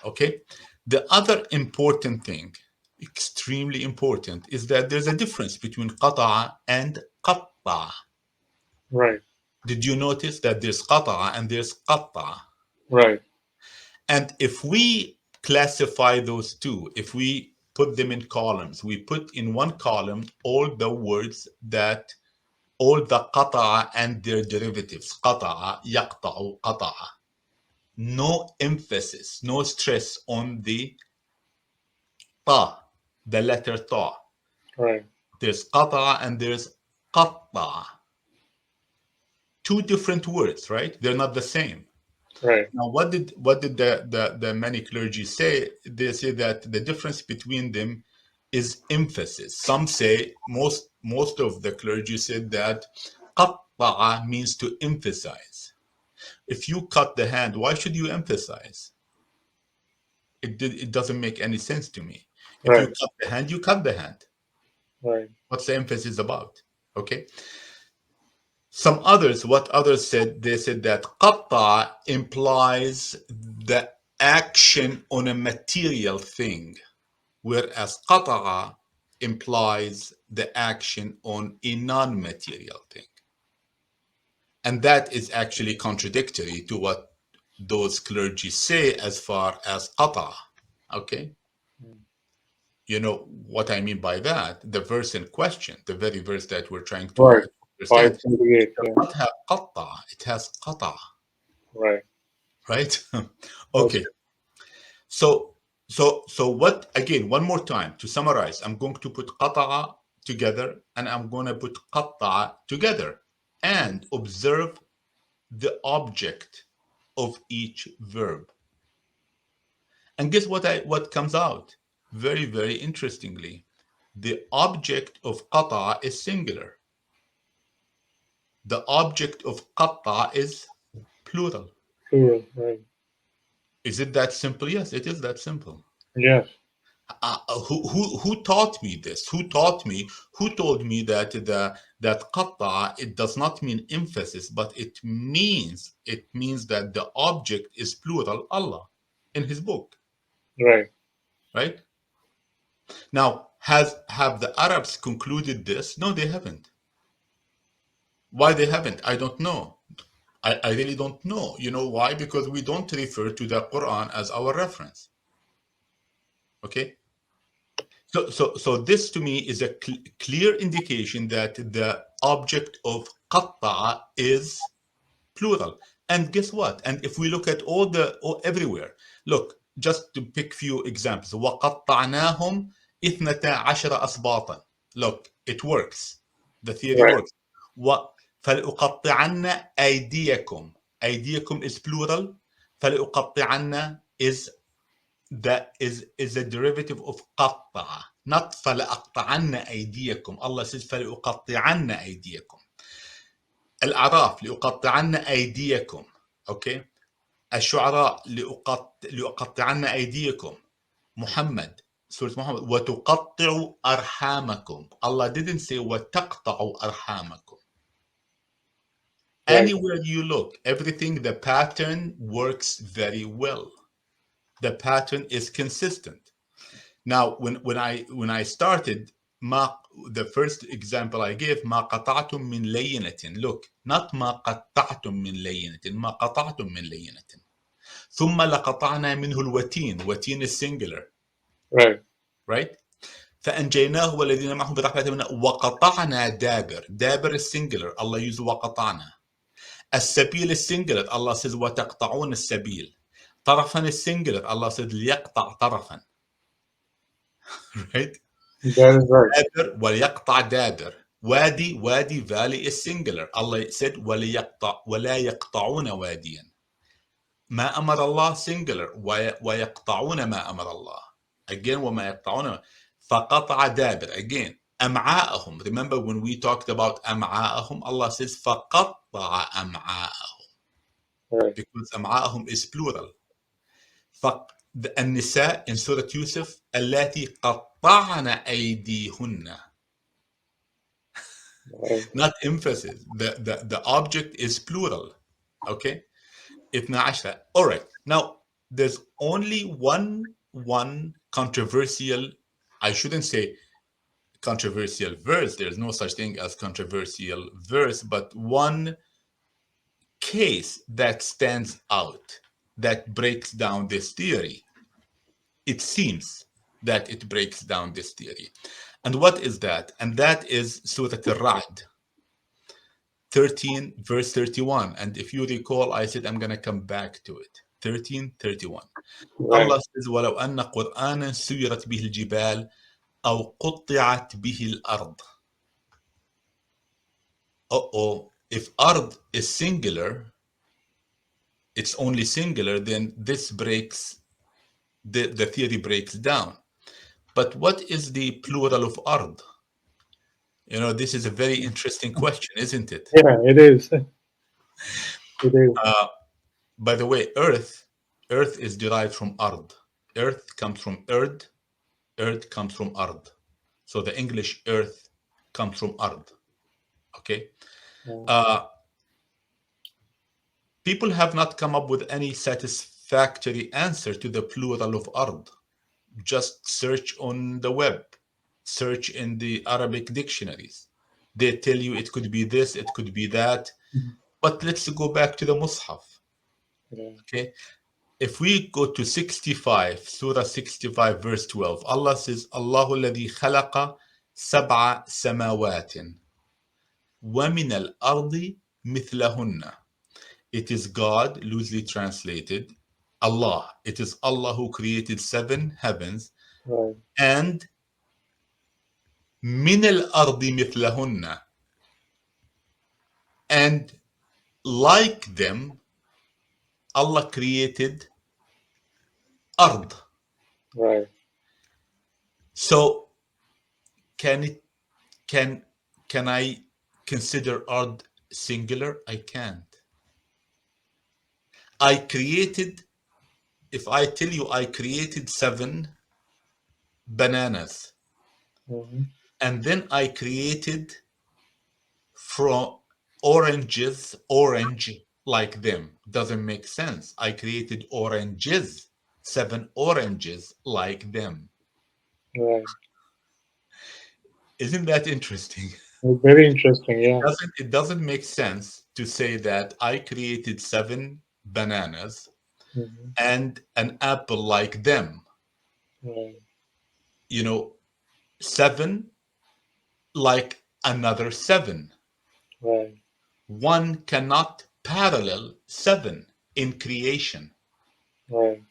Okay. The other important thing, extremely important, is that there's a difference between قطع and قطع. Right. Did you notice that there's قطع and there's قطع? Right. And if we classify those two, if we put them in columns, we put in one column all the words that, all the قطع and their derivatives, قطع, يقطع, قطع. No emphasis, no stress on the ta, the letter ta. Right. There's قطع and there's قطع. Two different words, right? They're not the same. Right. Now, what did the many clergy say? They say that the difference between them is emphasis. Some say, most of the clergy said that قطع means to emphasize. If you cut the hand, why should you emphasize? It doesn't make any sense to me. If you Right. cut the hand, you cut the hand. Right. What's the emphasis about? Okay. Some others, what others said, they said that qatta implies the action on a material thing, whereas qata'a implies the action on a non-material thing. And that is actually contradictory to what those clergy say as far as qata. Okay? You know what I mean by that? The verse in question, the very verse that we're trying to Right. understand, it 528. does Yeah. not have qatta, it has qata, Right. right? Okay. Okay. So what, again, one more time to summarize, I'm going to put qata'a together and I'm going to put qatta'a together and observe the object of each verb. And guess what comes out? Very, very interestingly, the object of qata is singular. The object of qata is plural. Plural. Right. Is it that simple? Yes, it is that simple. Yes. Who taught me this? Who taught me? Who told me that that qatta, it does not mean emphasis, but it means that the object is plural. Allah, in His book, Right. right? Now, have the Arabs concluded this? No, they haven't. Why they haven't? I don't know. I really don't know. You know why? Because we don't refer to the Quran as our reference. Okay. So this to me is a clear indication that the object of qatta is plural. And guess what? And if we look at everywhere, look, just to pick few examples. وَقَطَّعْنَاهُمْ إِثْنَتَا عَشْرَ أَسْبَاطًا. Look, it works. The theory Right. works. فَلَأُقَطِّعَنَّ أَيْدِيَكُمْ. أيديكم is plural. فَلَأُقَطِّعَنَّ is a derivative of قطع, not فلأقطعن أيديكم. Allah says فلأقطعن أيديكم. الأعراف لأقطعن أيديكم. Okay. الشعراء لأقطعن أيديكم. Muhammad, Surah Muhammad, وتقطع أرحامكم. Allah didn't say وتقطع أرحامكم. Right. Anywhere you look, everything, the pattern works very well. The pattern is consistent. Now, when I started, the first example I gave, ما قطعتم من لينة. Look, not ما قطعتم من لينة, ما قطعتم من لينة. ثم لقطعنا منه الوتين. وتين is singular, Right. right? فأنجيناه والذين معه برحمة منا وقطعنا دابر. دابر is singular. Allah used وقطعنا. السبيل is singular. Allah says وتقطعون السبيل. طرفا is singular. Allah said ليقطع طرفا. Right? That is right. دابر وليقطع دابر. وادي valley is singular. Allah said ولا يقطعون واديا. ما أمر الله singular. ويقطعون ما أمر الله. Again وما يقطعون. فقطع دابر. Again أمعاءهم. Remember when we talked about أمعاءهم, Allah says فقطع أمعاءهم, Right. because أمعاءهم is plural. النساء in Surah Yusuf اللاتي قطعن أيديهن. Right. Not emphasis. The object is plural. Okay? اثنا عشر. All right. Now, there's only one controversial, I shouldn't say controversial verse. There's no such thing as controversial verse, but one case that stands out, that breaks down this theory. It seems that it breaks down this theory. And what is that? And that is Surah Al-Ra'd, 13, verse 31. And if you recall, I said I'm going to come back to it. 13:31. Right. Allah says, وَلَوْ أَنَّ قُرْآنًا سُيِّرَتْ بِهِ الْجِبَالِ أَوْ قُطِّعَتْ بِهِ الْأَرْض. Uh-oh. If ard is singular, it's only singular, then this breaks, the theory breaks down. But what is the plural of ard? You know, this is a very interesting question, isn't it? Yeah, it is. It is. By the way, earth is derived from ard. earth comes from earth comes from ard. So the English earth comes from ard. Okay. Yeah. Uh, People have not come up with any satisfactory answer to the plural of ard. Just search on the web, search in the Arabic dictionaries. They tell you it could be this, it could be that. Mhm. But let's go back to the Mus'haf. Yeah. Okay. If we go to 65, Surah 65, verse 12, Allah says, Allahu alladhi khalaqa sab'a samawatin wa min al-ardi mithlahunna. It is God, loosely translated, Allah. It is Allah who created seven heavens Right. and min al-ardi mithlahunna. And like them, Allah created ard. Right. So can it can can I consider ard singular? I can't. I created, if I tell you I created seven bananas, Hmm. and then I created from orange like them, doesn't make sense. I created oranges, seven oranges like them. Right. Isn't that interesting? Very interesting. Yeah. It doesn't make sense to say that I created seven bananas Hmm. and an apple like them. Right. You know, seven like another seven. Right. One cannot parallel seven in creation. Right.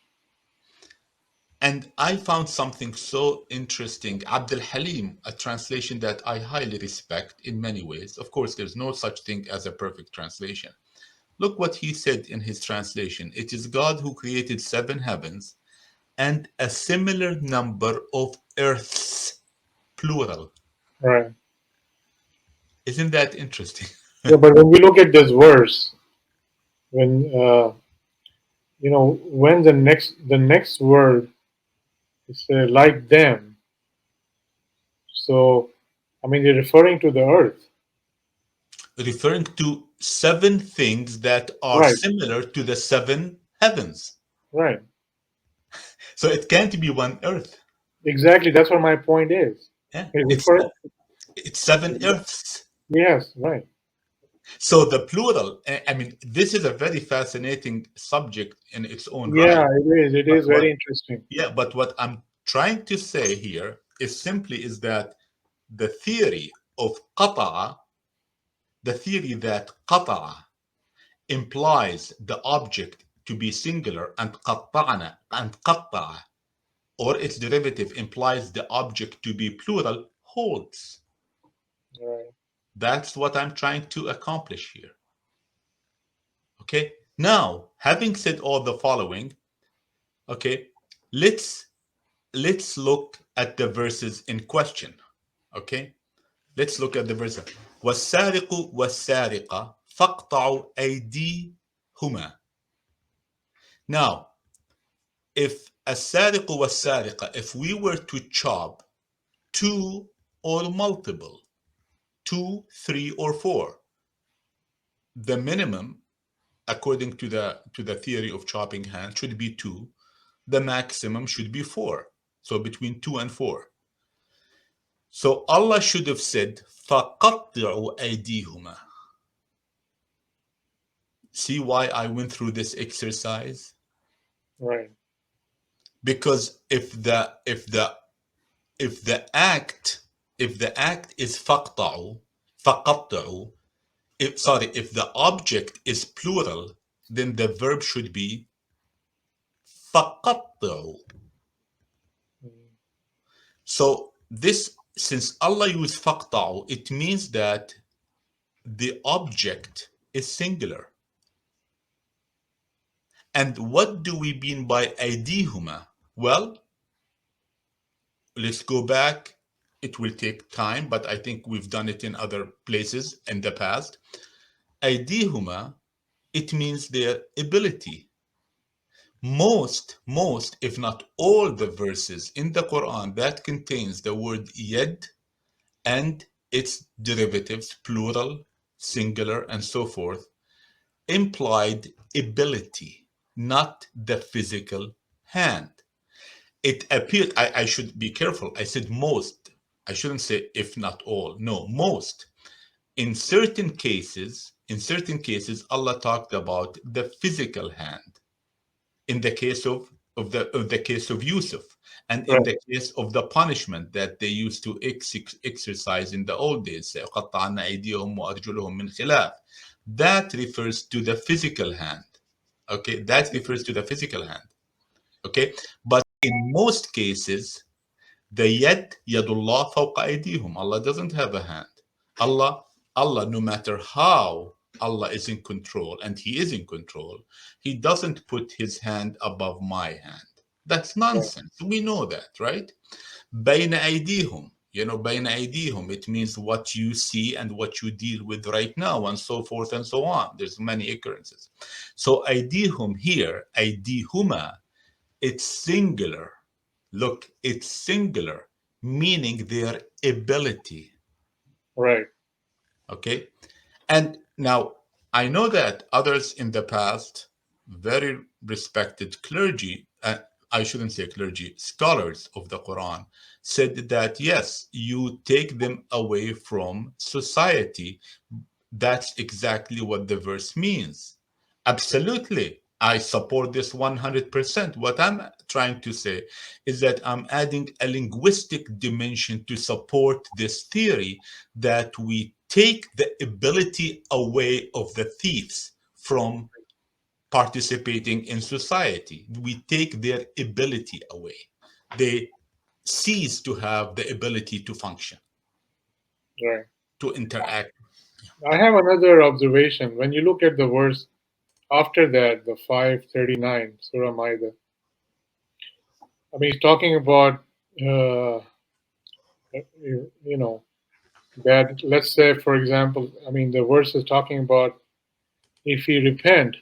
And I found something so interesting. Abdul Halim, a translation that I highly respect in many ways. Of course, there's no such thing as a perfect translation. Look what he said in his translation. It is God who created seven heavens and a similar number of earths, plural. Right. Isn't that interesting? Yeah, but when we look at this verse, when when the next word is like them, so I mean they're referring to the earth. Referring to seven things that are Right. similar to the seven heavens. Right. So it can't be one earth. Exactly. That's what my point is. Yeah, It it's refer. it's seven earths. Yes. Right. So the plural, I mean, this is a very fascinating subject in its own Yeah, right. it is. It But is what, very interesting. yeah, but what I'm trying to say here is simply is that the theory of qata'a, the theory that qata'a implies the object to be singular and qatta'na and qatta'a, or its derivative implies the object to be plural, holds. Right. That's what I'm trying to accomplish here. Okay. Now, having said all the following, okay, let's let's look at the verses in question. Okay, let's look at the verse. والسارق والسارقة فاقطعوا أيديهما. Now, if السارق والسارقة, if we were to chop two or multiple, two, three, or four, the minimum, according to the theory of chopping hand, should be two. The maximum should be four. So between two and four. So Allah should have said, فَقَطِّعُوا أَيْدِيهُمَا. See why I went through this exercise? Right. Because if the act is فَقَطِّعُوا, if the object is plural, then the verb should be فَقَطِّعُوا. Mm. So this, since Allah used فَقْطَعُوا, it means that the object is singular. And what do we mean by أيديهما? Well, let's go back. It will take time, but I think we've done it in other places in the past. أيديهما, it means their ability. Most, if not all the verses in the Quran that contains the word yad and its derivatives, plural, singular, and so forth, implied ability, not the physical hand. It appeared, I should be careful. I said most. I shouldn't say if not all. No, most. In certain cases, Allah talked about the physical hand. In the case of the case of Yusuf, and in Right. the case of the punishment that they used to exercise in the old days, قطعنا أيديهم وأرجلهم من خلاف. That refers to the physical hand. Okay, that refers to the physical hand. Okay, but in most cases, the yadullah fawqa aydihum. Allah doesn't have a hand. Allah, Allah, no matter how Allah is in control, and He is in control, He doesn't put His hand above my hand. That's Right. nonsense. We know that, right? Bayna aydihum. Bayna aydihim, it means what you see and what you deal with right now, and so forth and so on. There's many occurrences. So aydihum here, aydihuma, it's singular. Look, it's singular, meaning their ability. Right. Okay. And now I know that others in the past, very respected clergy, I shouldn't say clergy, scholars of the Quran, said that yes, you take them away from society. That's exactly what the verse means. Absolutely. I support this 100%. What I'm trying to say is that I'm adding a linguistic dimension to support this theory that we take the ability away of the thieves from participating in society. We take their ability away. They cease to have the ability to function, Right. to interact. I have another observation. When you look at the verse after that, the 539 Surah Maida, I mean, he's talking about, you know, that let's say, for example, I mean, the verse is talking about if he repent,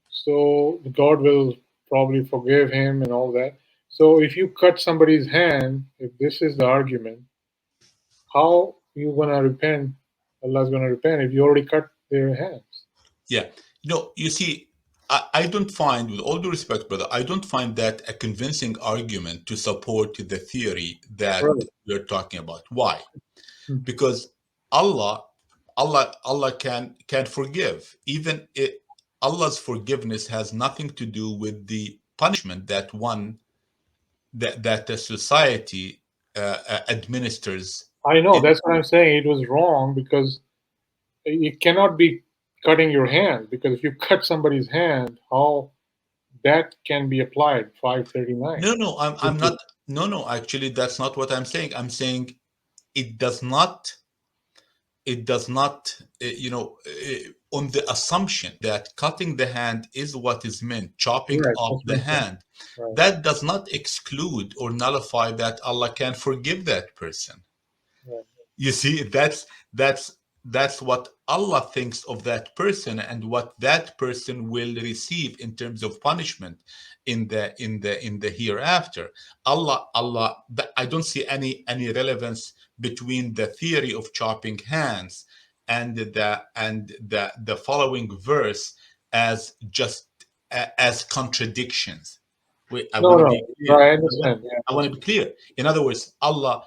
so God will probably forgive him and all that. So if you cut somebody's hand, if this is the argument, how you gonna repent? Allah's gonna repent if you already cut their hands. Yeah. You see, I don't find, with all due respect, brother, I don't find that a convincing argument to support the theory that Right. we're talking about. Why? Hmm. Because Allah, Allah can forgive. Even it, Allah's forgiveness has nothing to do with the punishment that the society administers. I know In that's what I'm saying. It was wrong because it cannot be cutting your hand because if you cut somebody's hand, how that can be applied 539. No, no, I'm not. No, no, actually, that's not what I'm saying. I'm saying it does not on the assumption that cutting the hand is what is meant, chopping Right, off that's what the I'm saying. hand, Right, that does not exclude or nullify that Allah can forgive that person. right, You see, that's what Allah thinks of that person and what that person will receive in terms of punishment in the hereafter. Allah, I don't see any relevance between the theory of chopping hands and the following verse as just as contradictions. Wait, I no, want to no, be no, clear. I I want, understand. Yeah, I want to be clear. In other words, Allah,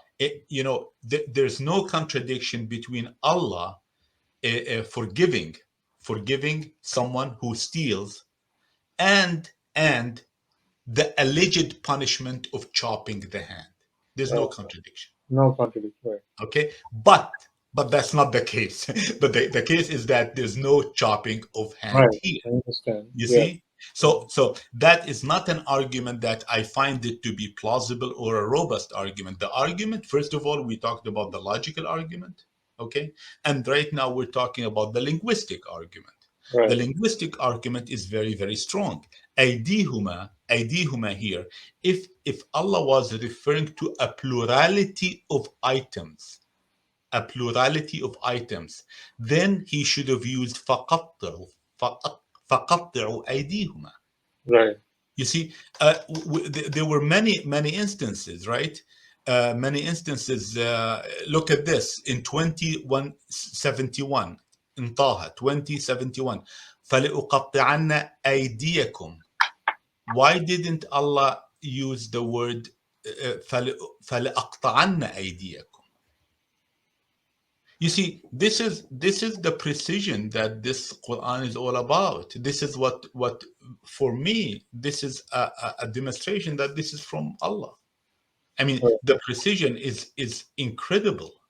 there's no contradiction between Allah forgiving someone who steals and the alleged punishment of chopping the hand. There's no right. contradiction. No contradiction. Right, Okay, but that's not the case. But the case is that there's no chopping of hand right. here. I understand. You Yeah, see? So that is not an argument that I find it to be plausible or a robust argument. The argument, first of all, we talked about the logical argument, okay? And right now we're talking about the linguistic argument. The right, linguistic argument is very, very strong. Aidihuma here. If Allah was referring to a plurality of items, then he should have used فَقَطِّعُوا أَيْدِيهُمَا. right. You see, there were many instances, right? Many instances. Look at this in 2171 in Taha 2071. فَلِأُقَطِّعَنَّ أَيْدِيَكُمْ. Why didn't Allah use the word فَلِأَقْطَعَنَّ أَيْدِيَكُمْ? You see, this is the precision that this Quran is all about. This is what for me, this is a demonstration that this is from Allah. I mean, Right. the precision is incredible.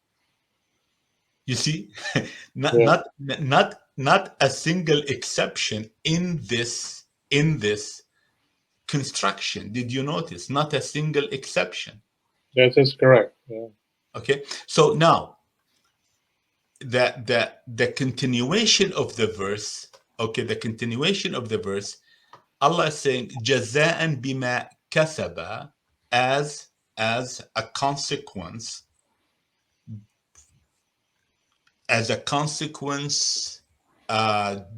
You see, not Yeah. not not a single exception in this construction. Did you notice? Not a single exception. That is correct. Yeah. Okay, so now the continuation of the verse. Okay, the continuation of the verse. Allah is saying jazaan bima kasaba, as a consequence, as a consequence,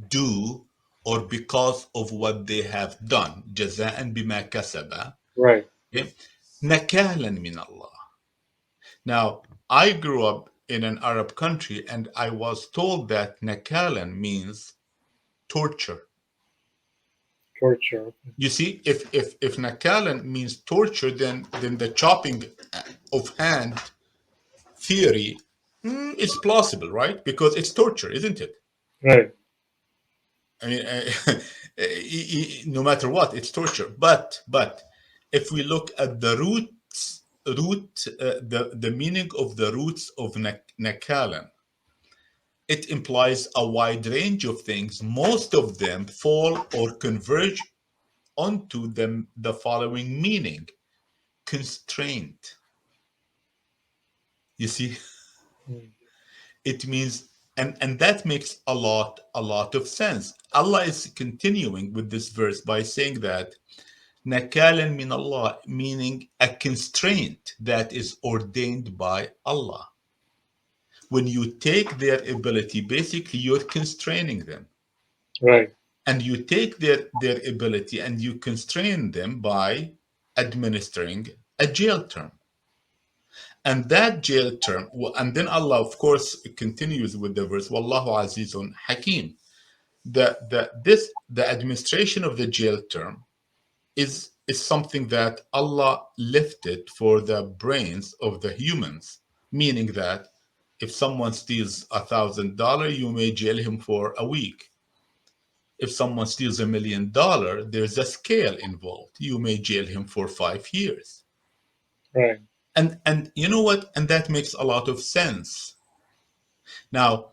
due or because of what they have done. Jazaan bima kasaba. Right. Okay? Nakalan min Allah. Now, I grew up in an Arab country and I was told that nakalan means torture. Torture. You see, if nakalan means torture, then the chopping of hand theory is plausible, right? Because it's torture, isn't it? Right. I mean, no matter what, it's torture. But if we look at the the meaning of the roots of nakalan, it implies a wide range of things. Most of them fall or converge onto the following meaning: constraint. You see, Mm. it means, and that makes a lot of sense. Allah is continuing with this verse by saying that nakalan min Allah, meaning a constraint that is ordained by Allah. When you take their ability, basically you're constraining them. Right. And you take their ability and you constrain them by administering a jail term. And that jail term, and then Allah, of course, continues with the verse, Wallahu Azizun Hakim. The administration of the jail term is something that Allah lifted for the brains of the humans, meaning that if someone steals $1,000, you may jail him for a week. If someone steals $1 million, there's a scale involved. You may jail him for 5 years. Right. And you know what? And that makes a lot of sense. Now,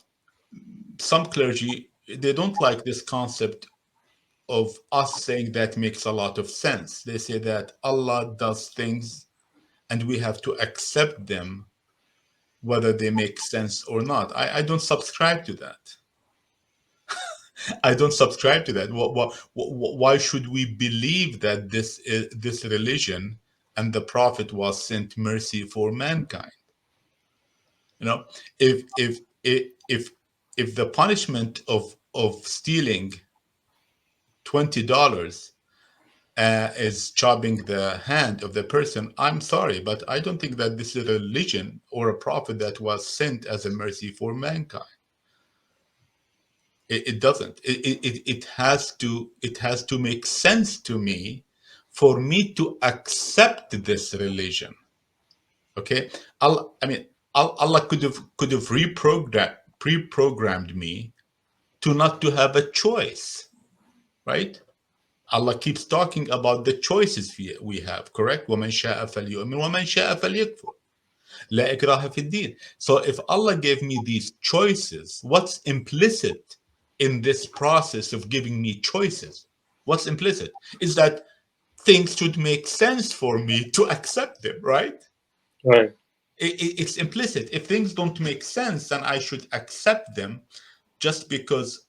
some clergy, they don't like this concept of us saying that makes a lot of sense. They say that Allah does things and we have to accept them whether they make sense or not. I don't subscribe to that. I don't subscribe to that. Why should we believe that this religion and the prophet was sent mercy for mankind? You know, if the punishment of stealing $20 is chopping the hand of the person, I'm sorry, but I don't think that this is a religion or a prophet that was sent as a mercy for mankind. It doesn't. It has to make sense to me for me to accept this religion. Okay, Allah could have pre-programmed me to not to have a choice, right? Allah keeps talking about the choices we have, correct? وَمَنْ شَاءَ فَلْيُؤْمِنْ وَمَنْ شَاءَ فَلْيَكْفُرْ لَا إِكْرَاهَ فِي الدِّينِ. So if Allah gave me these choices, what's implicit in this process of giving me choices? What's implicit is that things should make sense for me to accept them, right? Right. It's implicit. If things don't make sense, then I should accept them just because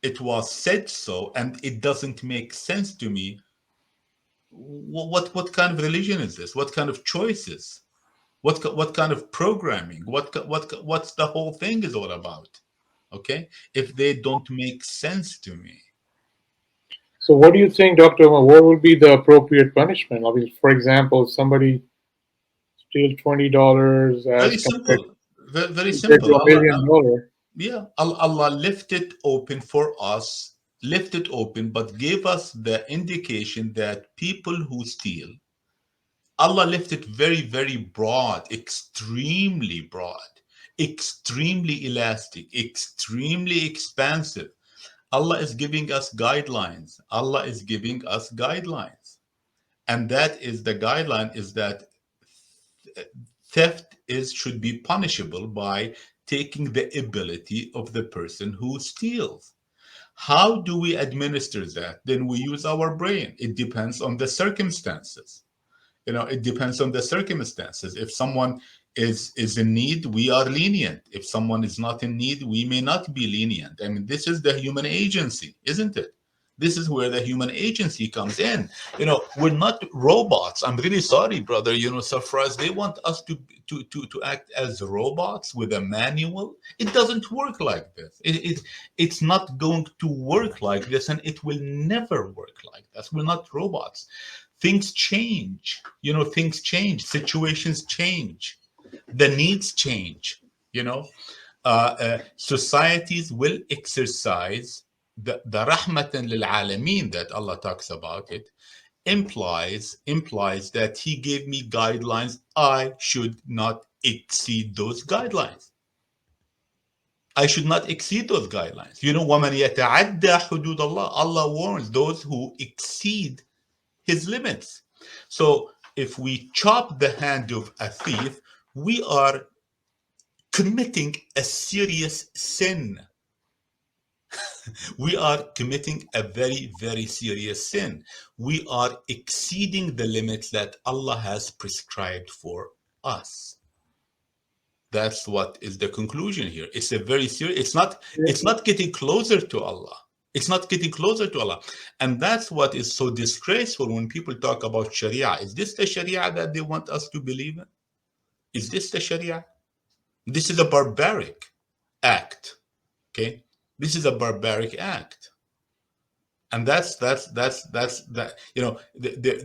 it was said so and it doesn't make sense to me. What kind of religion is this? What kind of choices? What kind of programming? What's the whole thing is all about? Okay, if they don't make sense to me. So, what do you think, Dr. Omar? What would be the appropriate punishment? I mean, for example, if somebody steals $20 Very as simple. Very compared to simple. a million dollar. Yeah, Allah left it open for us, left it open, but gave us the indication that people who steal, Allah left it very, very broad, extremely broad, extremely elastic, extremely expansive. Allah is giving us guidelines. Allah is giving us guidelines. And that is the guideline is that theft is should be punishable by taking the ability of the person who steals. How do we administer that? Then we use our brain. It depends on the circumstances. It depends on the circumstances. If someone is in need, we are lenient. If someone is not in need, we may not be lenient. I mean, this is the human agency, isn't it? This is where the human agency comes in. We're not robots. I'm really sorry, brother. Surprise, they want us to act as robots with a manual. It doesn't work like this. It's not going to work like this, and it will never work like this. We're not robots. Things change. Things change. Situations change. The needs change. you know Societies will exercise the rahmatan lil alameen that Allah talks about. It implies that He gave me guidelines. I should not exceed those guidelines. I should not exceed those guidelines. وَمَنْ يَتَعَدَّى حُدُودَ اللَّهِ, Allah warns those who exceed His limits. So if we chop the hand of a thief, we are committing a serious sin. We are committing a very, very serious sin. We are exceeding the limits that Allah has prescribed for us. That's what is the conclusion here. It's a very serious, it's not getting closer to Allah. It's not getting closer to Allah. And that's what is so disgraceful when people talk about Sharia. Is this the Sharia that they want us to believe in? Is this the Sharia? This is a barbaric act. Okay? This is a barbaric act. And that's that.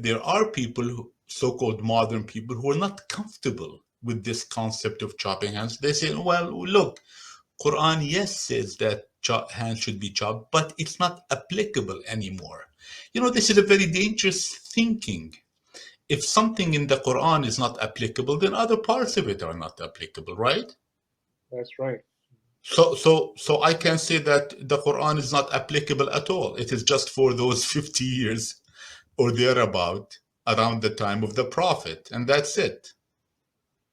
There are people so-called modern people who are not comfortable with this concept of chopping hands. They say, well, look, Quran, yes, says that hands should be chopped, but it's not applicable anymore. This is a very dangerous thinking. If something in the Quran is not applicable, then other parts of it are not applicable, right? That's right. So I can say that the Quran is not applicable at all. It is just for those 50 years or thereabout around the time of the Prophet, and that's it.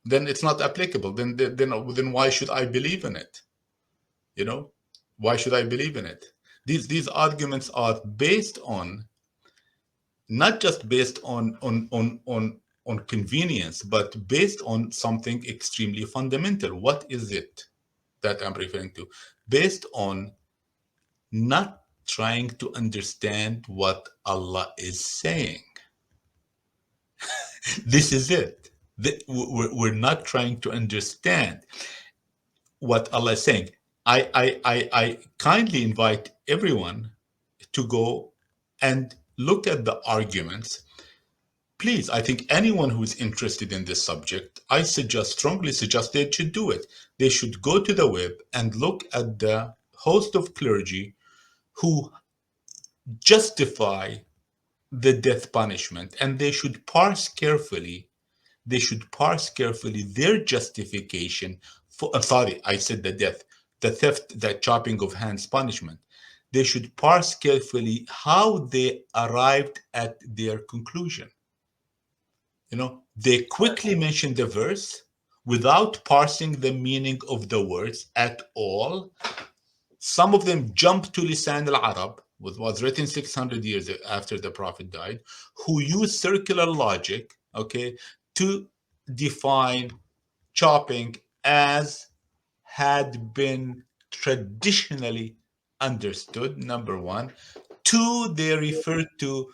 Then it's not applicable. Then why should I believe in it? Why should I believe in it? These arguments are based on, not just based on convenience, but based on something extremely fundamental. What is it that I'm referring to? Based on not trying to understand what Allah is saying. This is it. We're not trying to understand what Allah is saying. I kindly invite everyone to go and look at the arguments. Please, I think anyone who's interested in this subject, I strongly suggest they should do it. They should go to the web and look at the host of clergy who justify the death punishment, and they should parse carefully their justification for, sorry, I said the theft, the chopping of hands punishment. They should parse carefully how they arrived at their conclusion. They quickly mention the verse without parsing the meaning of the words at all. Some of them jump to Lisan al-Arab, which was written 600 years after the Prophet died, who use circular logic, okay, to define chopping as had been traditionally understood, number one. Two, they refer to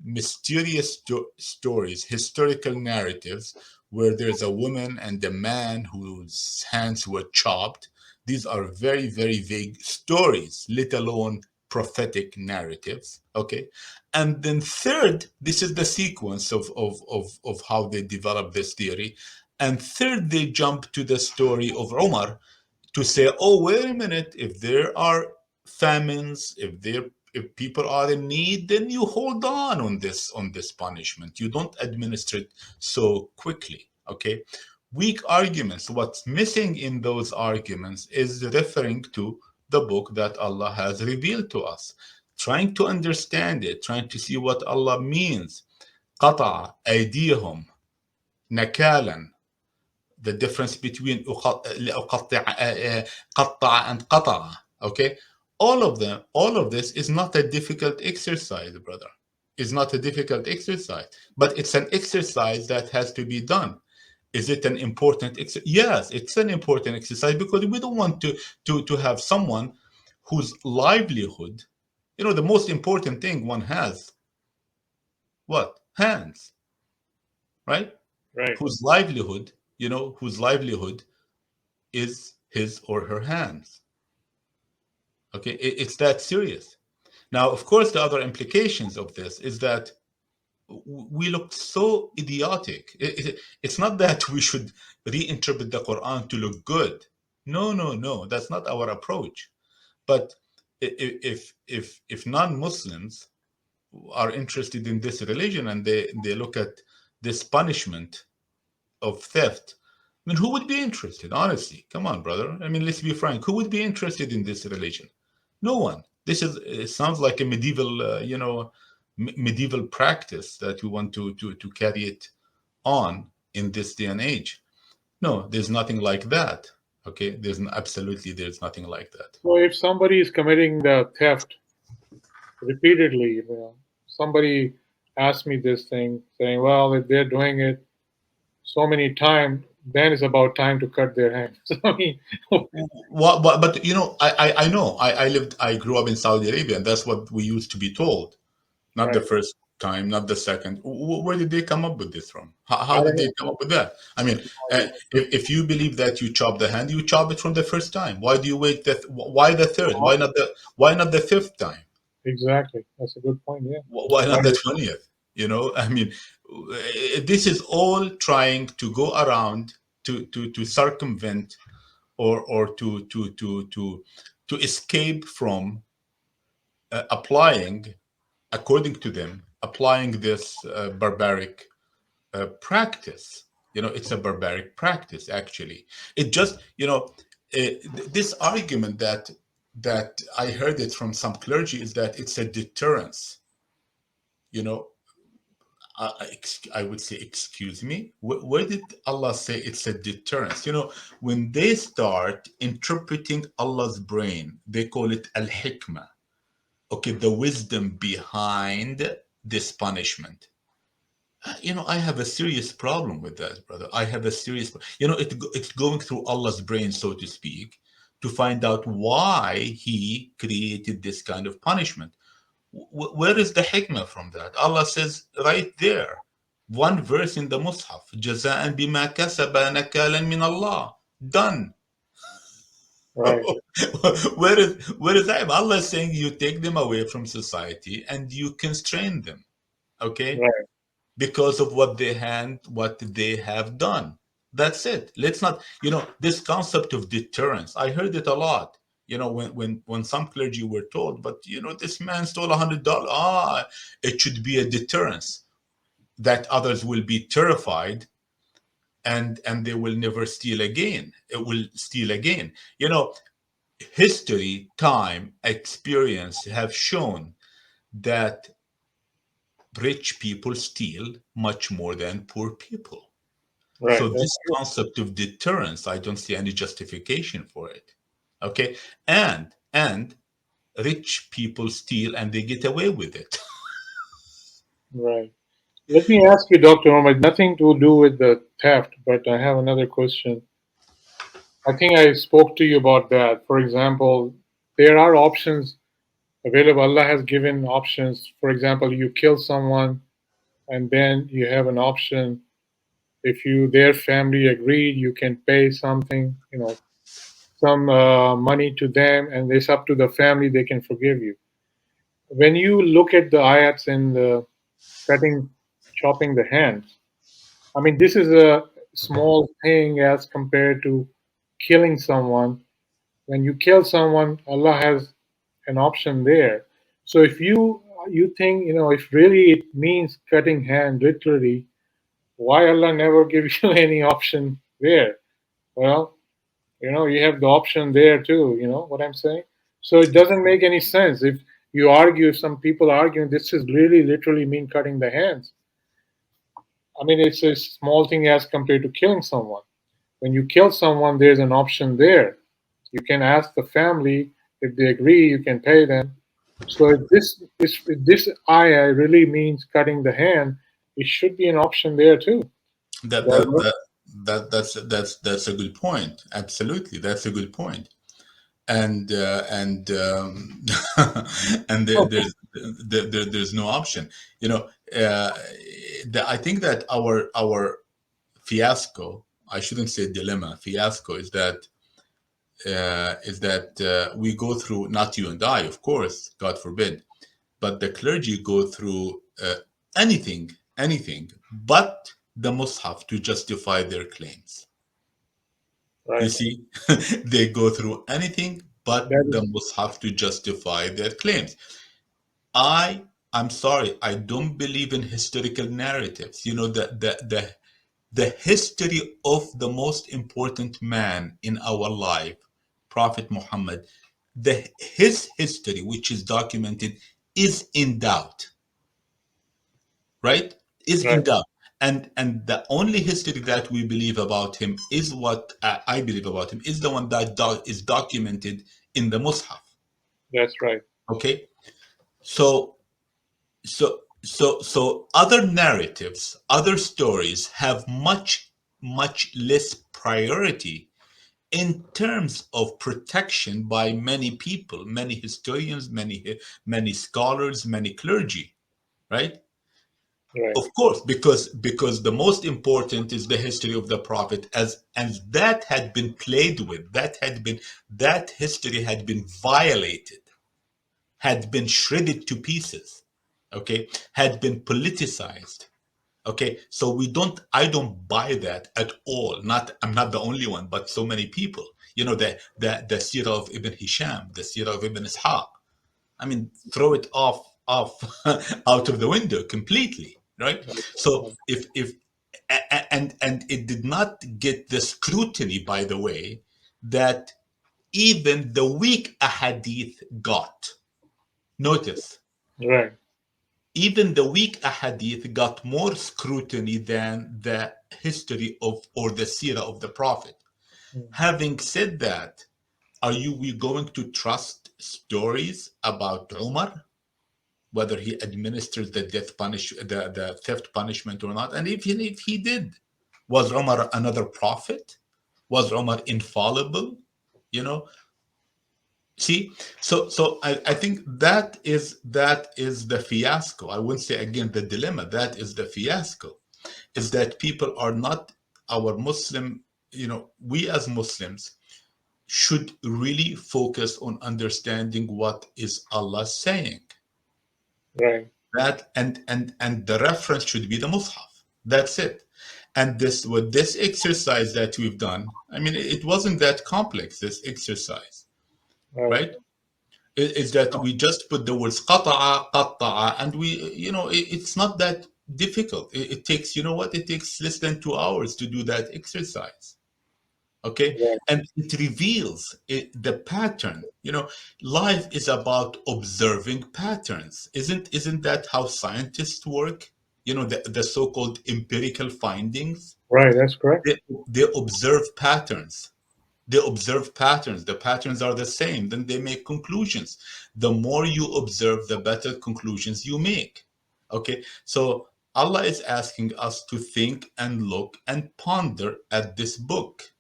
mysterious stories, historical narratives, where there's a woman and a man whose hands were chopped. These are very, very vague stories, let alone prophetic narratives. Okay. And then third, this is the sequence of how they develop this theory. And third, they jump to the story of Umar to say, oh, wait a minute, if there are famines, if people are in need, then you hold on this punishment. You don't administer it so quickly. Okay. Weak arguments. What's missing in those arguments is referring to the book that Allah has revealed to us, trying to understand it, trying to see what Allah means. قطع أيديهم نكالا, the difference between قطع and قطع. Okay, all of this is not a difficult exercise, brother. It's not a difficult exercise, but it's an exercise that has to be done. Is it an important exercise? Yes, it's an important exercise, because we don't want to have someone whose livelihood, the most important thing one has, what? Hands, right? Right. Whose livelihood is his or her hands. Okay, it's that serious. Now, of course, the other implications of this is that we look so idiotic. It's not that we should reinterpret the Quran to look good. No, no, no. That's not our approach. But if non-Muslims are interested in this religion and they look at this punishment of theft, I mean, who would be interested? Honestly, come on, brother. I mean, let's be frank. Who would be interested in this religion? No one. It sounds like a medieval, medieval practice that we want to carry it on in this day and age. No, there's nothing like that. Okay, there's nothing like that. So if somebody is committing the theft repeatedly, somebody asked me this thing, saying, "Well, if they're doing it so many times, then it's about time to cut their hands." So, I mean, But I grew up in Saudi Arabia, and that's what we used to be told. Not the right? first time, not the second. Where did they come up with this from? I How don't did know. they come up with that? I mean, if you believe that you chop the hand, you chop it from the first time. Why do you wait? Why the third? Why not the fifth time? Exactly. That's a good point. Yeah. Why not the 20th? I mean, this is all trying to go around to circumvent or to escape from applying, according to them, applying this barbaric practice. It's a barbaric practice, actually. It just, this argument that I heard it from some clergy is that it's a deterrence. You know, I would say, excuse me, where did Allah say it's a deterrence? When they start interpreting Allah's brain, they call it al-hikmah. Okay, the wisdom behind this punishment. I have a serious problem with that, brother. I have a serious, it's going through Allah's brain, so to speak, to find out why He created this kind of punishment. Where is the hikmah from that? Allah says right there, one verse in the Mus'haf, جَزَاءً بِمَا كَسَبَ نَكَالًا مِنَ اللَّهِ. Done. Right. Where is that? Allah is saying you take them away from society and you constrain them, okay? Right. Because of what they have done. That's it. Let's not, this concept of deterrence. I heard it a lot. When some clergy were told, but this man stole $100. It should be a deterrence that others will be terrified and they will never steal again. It will steal again. History, time, experience have shown that rich people steal much more than poor people. Right. So That's this true. concept of deterrence, I don't see any justification for it. Okay, and rich people steal and they get away with it. Right. Let me ask you, Dr. Omar, nothing to do with the theft, but I have another question. I think I spoke to you about that. For example, there are options available. Allah has given options. For example, you kill someone, and then you have an option. If their family agreed, you can pay something, some money to them, and it's up to the family. They can forgive you. when you look at the ayats in the cutting, chopping the hands, I mean, this is a small thing as compared to killing someone. When you kill someone, Allah has an option there. So if you think, if really it means cutting hand literally, why Allah never give you any option there? Well, you have the option there too. You know what I'm saying? So it doesn't make any sense if you argue. If some people are arguing this is really literally mean cutting the hands. I mean, it's a small thing as compared to killing someone. When you kill someone, there's an option there. You can ask the family if they agree. You can pay them. So if this ayah really means cutting the hand, it should be an option there too. That That that that that's a good point. Absolutely, that's a good point. And and there's no option. You know, uh, I think that our fiasco, I shouldn't say dilemma, fiasco, is that we go through, not you and I, of course, God forbid, but the clergy go through anything but the Mus'haf to justify their claims. You right. see, they go through anything but That the is Mus'haf to justify their claims. I'm sorry, I don't believe in historical narratives. You know, the history of the most important man in our life, Prophet Muhammad, his history, which is documented, is in doubt, right? Is right. in doubt. And the only history that we believe about him is what I believe about him is the one that is documented in the Mus'haf. That's right. Okay, so so other narratives, other stories have much less priority in terms of protection by many people, many historians, many scholars, many clergy, right? Right. Of course, because the most important is the history of the prophet, as that had been played with, that history had been violated, had been shredded to pieces, okay, had been politicized. Okay, so I don't buy that at all. Not, I'm not the only one, but so many people. You know, the Sirah of Ibn Hisham, the Sirah of Ibn Ishaq. I mean, throw it off out of the window completely, right? So if and it did not get the scrutiny, by the way, that even the weak ahadith got. Notice, Right. even the weak ahadith got more scrutiny than the history of or the seerah of the prophet. Mm. Having said that, are we going to trust stories about Umar, whether he administers the the theft punishment or not? And if he did, was Umar another prophet? Was Umar infallible? You know, see, so I think that is the fiasco. I wouldn't say again the dilemma. That is the fiasco. Is that people are not our Muslim. You know, we as Muslims should really focus on understanding what is Allah saying. Right. That and the reference should be the Mus'haf. That's it. And this with this exercise that we've done, I mean, it wasn't that complex. This exercise, Right. right? Is that we just put the words qata'a, and it's not that difficult. It takes, you know what, it takes less than 2 hours to do that exercise. Okay, Right. and it reveals the pattern. You know, life is about observing patterns. Isn't that how scientists work? You know, the so-called empirical findings. Right. That's correct. They observe patterns. They observe patterns. The patterns are the same. Then they make conclusions. The more you observe, the better conclusions you make. Okay. So Allah is asking us to think and look and ponder at this book.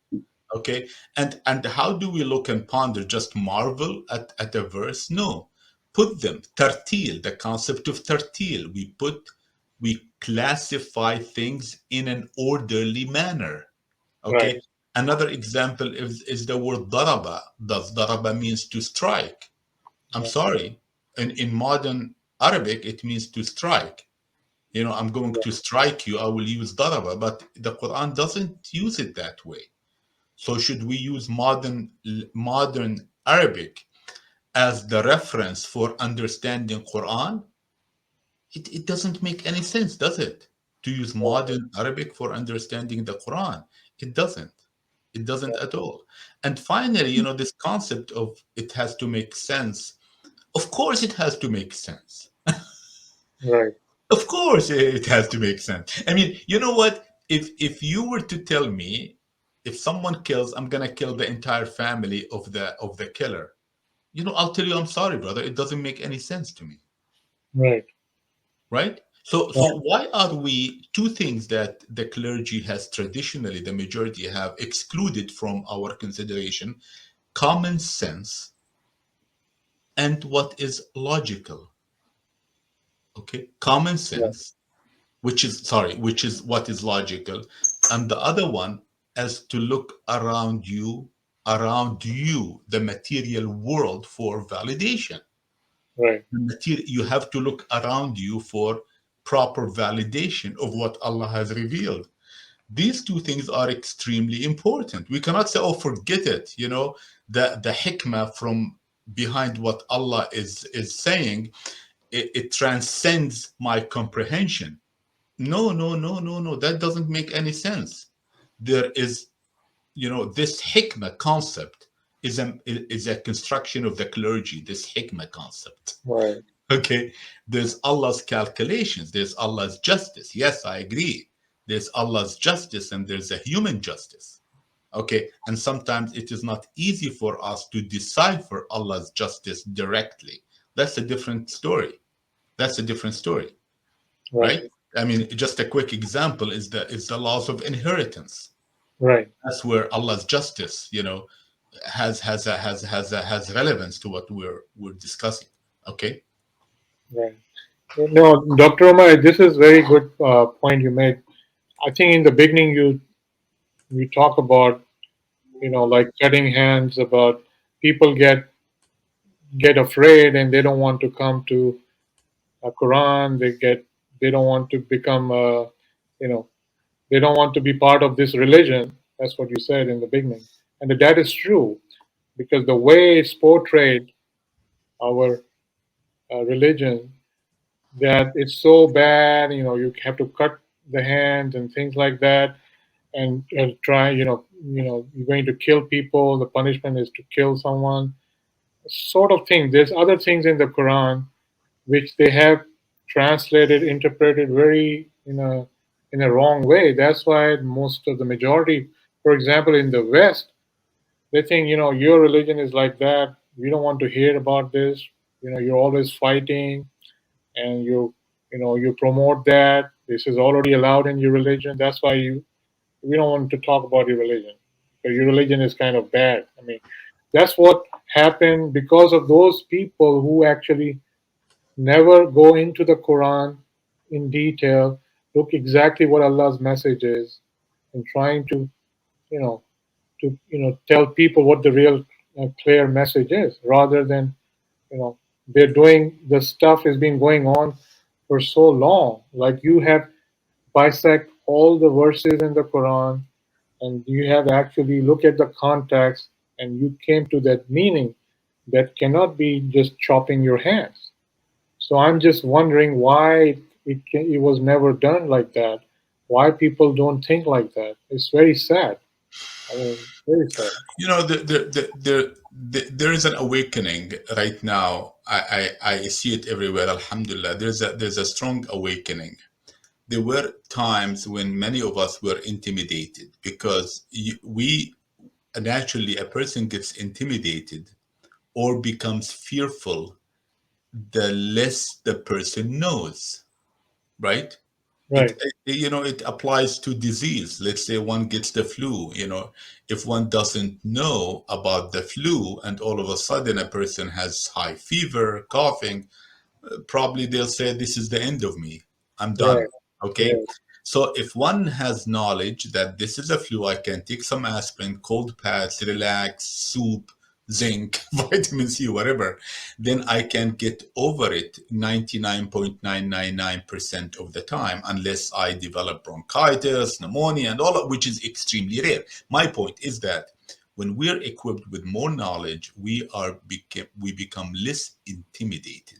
Okay. And how do we look and ponder? Just marvel at a verse? No. Put them. Tartil, the concept of tartil. We classify things in an orderly manner. Right. Okay. Another example is the word daraba. Does daraba means to strike? I'm Yeah. sorry. In modern Arabic, it means to strike. I'm going to strike you, I will use daraba, but the Quran doesn't use it that way. So should we use modern Arabic as the reference for understanding Quran? It doesn't make any sense, does it? To use modern Arabic for understanding the Quran. It doesn't. It doesn't at all. And finally, this concept of it has to make sense. Of course, it has to make sense. Right. Of course, it has to make sense. I mean, you know what? If you were to tell me, if someone kills, I'm gonna kill the entire family of the killer. I'll tell you, I'm sorry, brother. It doesn't make any sense to me, Right. right? So why are we two things that the clergy has traditionally, the majority have excluded from our consideration: common sense and what is logical. Okay, common Right. sense, which is what is logical, and the other one is to look around you, the material world, for validation. Right. You have to look around you for proper validation of what Allah has revealed. These two things are extremely important. We cannot say, oh, forget it. The hikmah from behind what Allah is saying, it transcends my comprehension. No, no, no, no, no. That doesn't make any sense. There is, this hikmah concept is a construction of the clergy, this hikmah concept. Right. Okay. There's Allah's calculations, there's Allah's justice. Yes, I agree. There's Allah's justice and there's a human justice. Okay. And sometimes it is not easy for us to decipher Allah's justice directly. That's a different story. That's a different story, Right. right? I mean, just a quick example is the laws of inheritance. Right. That's where Allah's justice, has relevance to what we're discussing. Okay. Right. No, Dr. Omar, this is very good point you made. I think in the beginning you talk about like cutting hands, about people get afraid and they don't want to come to a Quran. They don't want to become you know they don't want to be part of this religion. That's what you said in the beginning, and that is true because the way it's portrayed, our religion, that it's so bad. You have to cut the hands and things like that, and try. You're going to kill people. The punishment is to kill someone. Sort of thing. There's other things in the Quran which they have translated, interpreted very in a wrong way. That's why most of the majority, for example, in the West, they think your religion is like that. We don't want to hear about this. You're always fighting, and you promote that. This is already allowed in your religion. That's why we don't want to talk about your religion. So your religion is kind of bad. I mean, that's what happened because of those people who actually never go into the Quran in detail, look exactly what Allah's message is, and trying to, you know, tell people what the real clear message is, rather than, they're doing the stuff has been going on for so long. Like you have bisect all the verses in the Quran, and you have actually look at the context, and you came to that meaning that cannot be just chopping your hands. So I'm just wondering why it was never done like that. Why people don't think like that? It's very sad. I mean, very sad. There is an awakening right now. I see it everywhere. Alhamdulillah, there's a strong awakening. There were times when many of us were intimidated because we naturally, a person gets intimidated or becomes fearful the less the person knows, right? it Right, it applies to disease. Let's say one gets the flu. If one doesn't know about the flu and all of a sudden a person has high fever, coughing, probably they'll say, this is the end of me, I'm done. right, Okay. right, So if one has knowledge that this is a flu, I can take some aspirin, cold pads, relax, soup, zinc, vitamin C, whatever, then I can get over it 99.999% of the time, unless I develop bronchitis, pneumonia, and all of which is extremely rare. My point is that when we're equipped with more knowledge, we become less intimidated.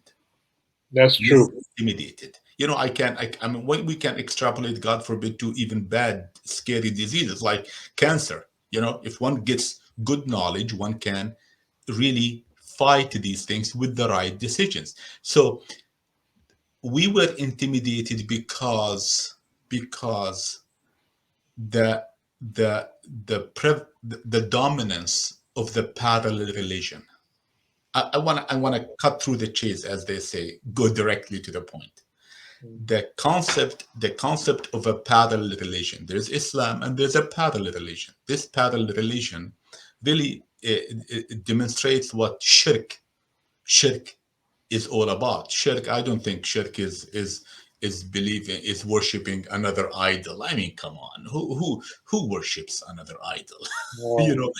That's Less true. intimidated. I mean, when we can extrapolate, God forbid, to even bad, scary diseases like cancer. If one gets good knowledge, one can really fight these things with the right decisions. So we were intimidated because the the the dominance of the parallel religion. I want to cut through the chase, as they say, go directly to the point. The concept of a parallel religion. There's Islam and there's a parallel religion. This parallel religion really it demonstrates what shirk is all about. Shirk, I don't think shirk is believing, is worshiping another idol. I mean, come on, who worships another idol? you Wow.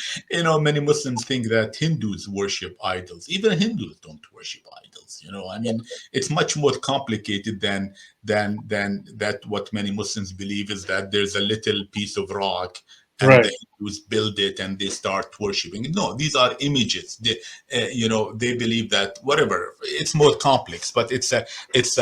know, many Muslims think that Hindus worship idols. Even Hindus don't worship idols. I mean, it's much more complicated than that. What many Muslims believe is that there's a little piece of rock and Right. the Hindus build it and they start worshiping. No, these are images. They believe that whatever. It's more complex, but it's a it's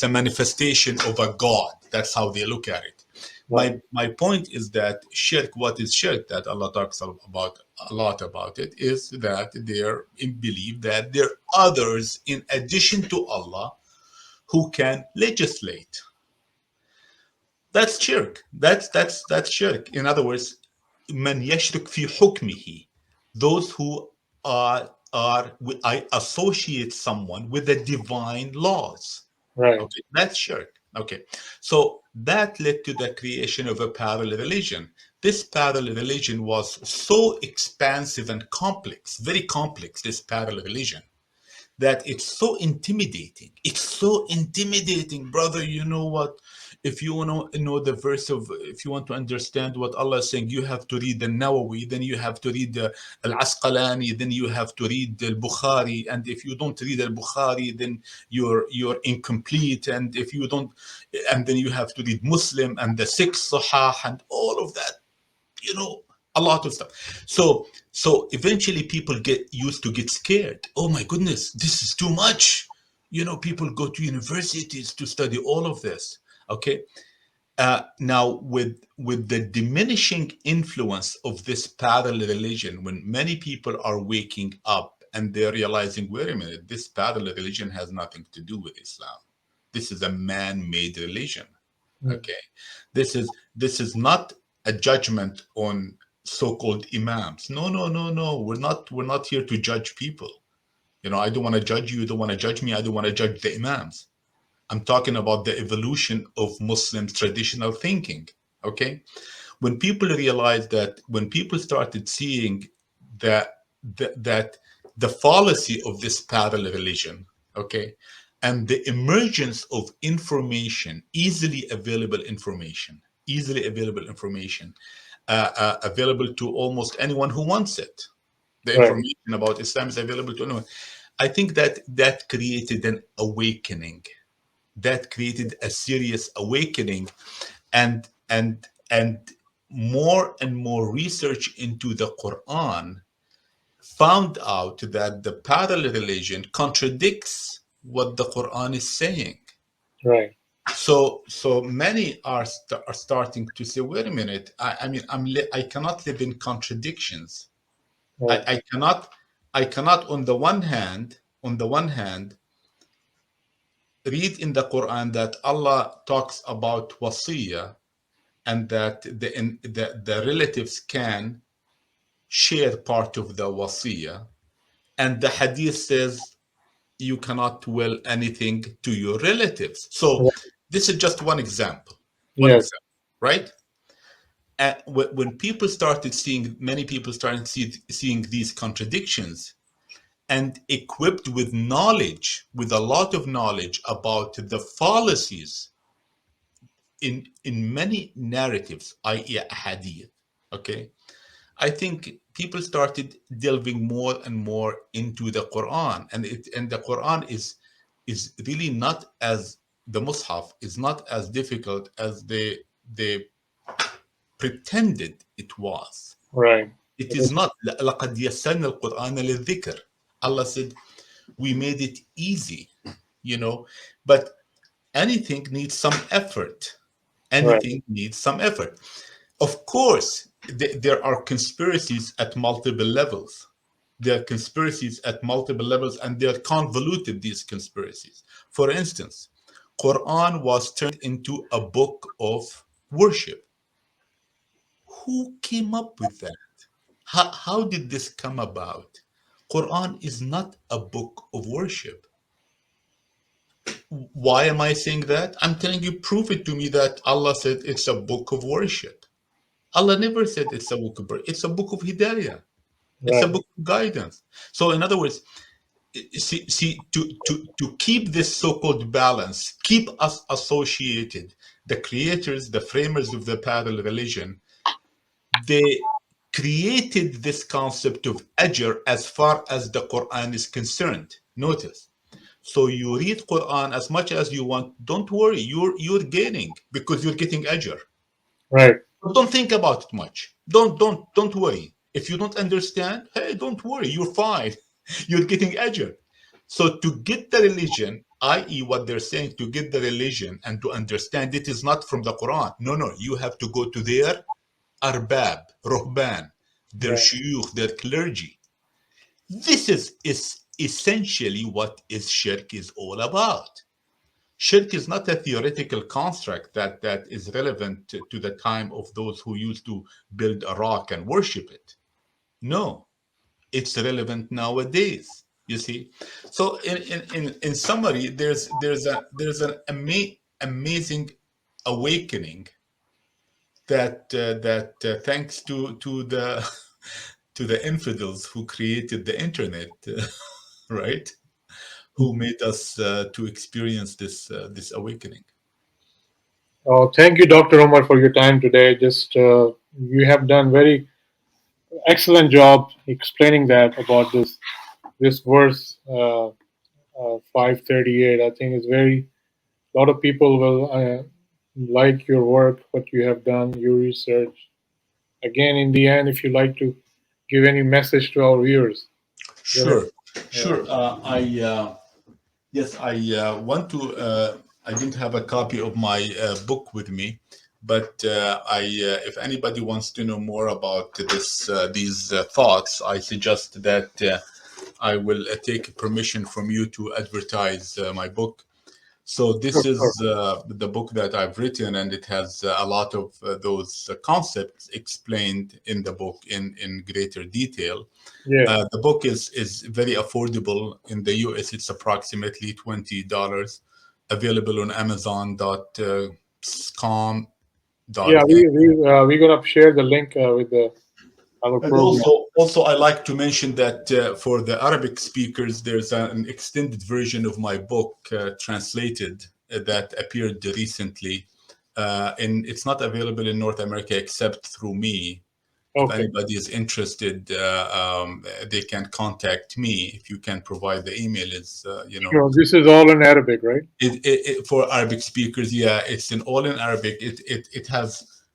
a manifestation of a god. That's how they look at it. Right. My point is that shirk, what is shirk, that Allah talks about a lot about it, is that they're in belief that there are others in addition to Allah who can legislate. That's shirk. That's shirk. In other words, man yashrik fi hukmihi. Those who are I associate someone with the divine laws. Right. Okay, that's shirk. Okay, so that led to the creation of a parallel religion. This parallel religion was so expansive and complex, very complex, this parallel religion, that it's so intimidating. It's so intimidating, brother. You know what? If you want to know the verse of, if you want to understand what Allah is saying, you have to read the Nawawi, then you have to read the Al-Asqalani, then you have to read the Bukhari, and if you don't read Al-Bukhari, then you're incomplete, and if you don't, and then you have to read Muslim and the six Sahih and all of that, you know a lot of stuff. So eventually people get scared. Oh my goodness, this is too much. People go to universities to study all of this. Okay. Now, with the diminishing influence of this parallel religion, when many people are waking up and they're realizing, wait a minute, this parallel religion has nothing to do with Islam. This is a man-made religion. Mm. Okay, this is not a judgment on so-called imams. No, no, no, no. We're not here to judge people. I don't want to judge you. You don't want to judge me. I don't want to judge the imams. I'm talking about the evolution of Muslims' traditional thinking. Okay, when people realized that, when people started seeing that the fallacy of this parallel religion, okay, and the emergence of information, easily available information, available to almost anyone who wants it. The Right. information about Islam is available to anyone. I think that created an awakening. That created a serious awakening, and more and more research into the Quran found out that the parallel religion contradicts what the Quran is saying. Right. So many are starting to say, wait a minute, I mean, I cannot live in contradictions. I, Right. I cannot I cannot on the one hand read in the Quran that Allah talks about wasiyah, and that the relatives can share part of the wasiyah, and the hadith says you cannot will anything to your relatives. So Right. this is just one example. One Yes. example, right? And when many people started seeing these contradictions, and equipped with knowledge, with a lot of knowledge about the fallacies in many narratives, i.e., hadith. Okay, I think people started delving more and more into the Quran, and the Quran is really not as the Mus'haf is not as difficult as they pretended it was. Right. It It is is. not. لَقَدْ يَسَّرْنَا الْقُرْآنَ لِلذِّكْرِ. Allah said, we made it easy, you know. But anything needs some effort. Right. Anything needs some effort. Of course, there are conspiracies at multiple levels. There are conspiracies at multiple levels, and they're convoluted, these conspiracies. For instance, Quran was turned into a book of worship. Who came up with that? How did this come about? Quran is not a book of worship. Why am I saying that? I'm telling you, prove it to me that Allah said it's a book of worship. Allah never said it's a book of worship. It's a book of hidayah. It's a Right. book of guidance. So, in other words, to keep this so-called balance, keep us associated, the creators, the framers of the parallel religion, they created this concept of ajr as far as the Quran is concerned. Notice. So you read Quran as much as you want. Don't worry, you're gaining because you're getting ajr. Right. But don't think about it much. Don't worry. If you don't understand, hey, don't worry. You're fine. You're getting ajr. So to get the religion, i.e., what they're saying, to get the religion and to understand it is not from the Quran. No, no. You have to go to their arbab, ruhban, their Right. shuyukh, their clergy. This is essentially what is shirk is all about. Shirk is not a theoretical construct that is relevant to the time of those who used to build a rock and worship it. No, it's relevant nowadays. You see, so in summary, there's an amazing awakening that thanks to the to the infidels who created the internet, right? Who made us to experience this awakening. Thank you, Dr. Omar, for your time today. Just you have done very excellent job explaining that about this verse 538. I think it's very a lot of people will like your work, what you have done, your research. Again, in the end, if you like to give any message to our viewers, go ahead. Sure, Yeah. sure. I Yes, I want to. I didn't have a copy of my book with me, but if anybody wants to know more about these thoughts, I suggest that I will take permission from you to advertise my book. So this Sure, sure. is the book that I've written, and it has a lot of those concepts explained in the book in greater detail. Yeah. The book is very affordable in the US. It's approximately $20. Available on Yeah, Amazon.com.au. we're gonna share the link with our And program. also, I like to mention that for the Arabic speakers, there's an extended version of my book translated that appeared recently. And it's not available in North America except through me. If Okay. anybody is interested, they can contact me. If you can provide the email, is Sure. This is all in Arabic, right? for Arabic speakers. Yeah, it's in all in Arabic. It has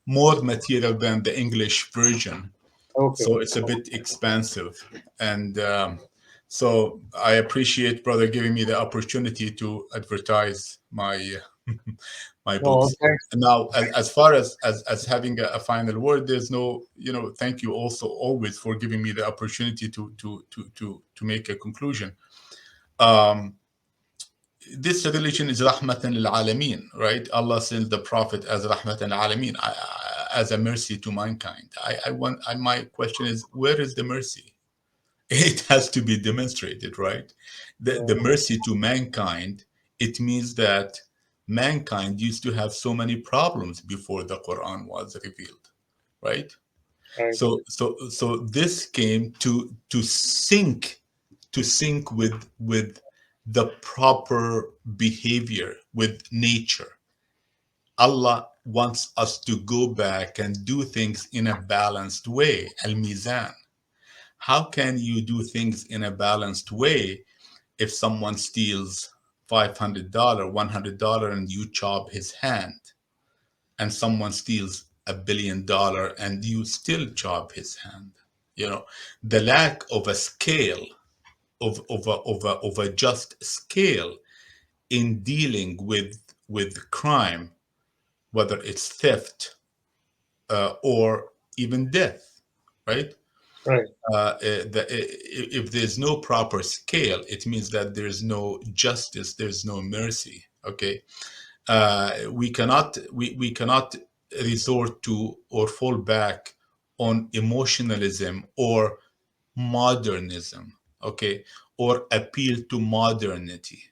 more material than the English version, Okay. so it's a bit expansive. And so I appreciate brother giving me the opportunity to advertise my my No, books. thanks. And now, as far as having a final word, there's no, thank you also always for giving me the opportunity to make a conclusion. Um, this religion is rahmatan lil alameen, right? Allah sends the prophet as rahmatan lil alameen, as a mercy to mankind. My question is, where is the mercy? It has to be demonstrated, right? The Right. mercy to mankind, it means that mankind used to have so many problems before the Quran was revealed, right? Right. So this came to sync with the proper behavior with nature. Allah wants us to go back and do things in a balanced way, al-mizan. How can you do things in a balanced way if someone steals $500, $100, and you chop his hand, and someone steals $1 billion and you still chop his hand? You know, the lack of a scale, of a just scale in dealing with crime, whether it's theft or even death, right? Right. If there's no proper scale, it means that there's no justice, there's no mercy. Okay, we cannot resort to or fall back on emotionalism or modernism. Okay, or appeal to modernity.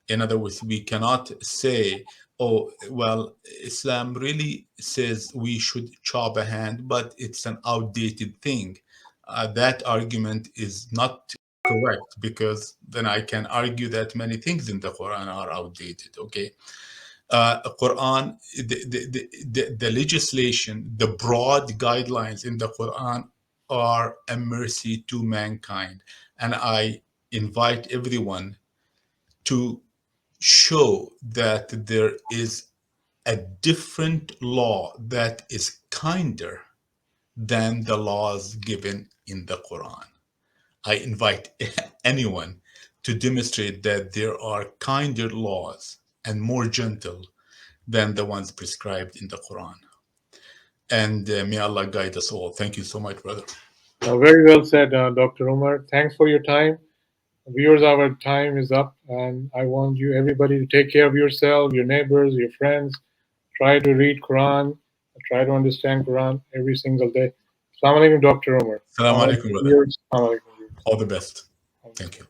In other words, we cannot say, oh, well, Islam really says we should chop a hand, but it's an outdated thing. That argument is not correct, because then I can argue that many things in the Quran are outdated. Okay. Quran, the legislation, the broad guidelines in the Quran are a mercy to mankind. And I invite everyone to show that there is a different law that is kinder than the laws given in the Quran. I invite anyone to demonstrate that there are kinder laws and more gentle than the ones prescribed in the Quran. And may Allah guide us all. Thank you so much, brother. Very well said, Dr. Umar. Thanks for your time. Viewers, our time is up, and I want you, everybody, to take care of yourself, your neighbors, your friends. Try to read Quran, try to understand Quran every single day. Assalamu alaikum, Dr. Umar. Assalamu Assalamu alaikum, alaikum, brother. viewers. Assalamu alaikum, viewers. All the best. Thank you.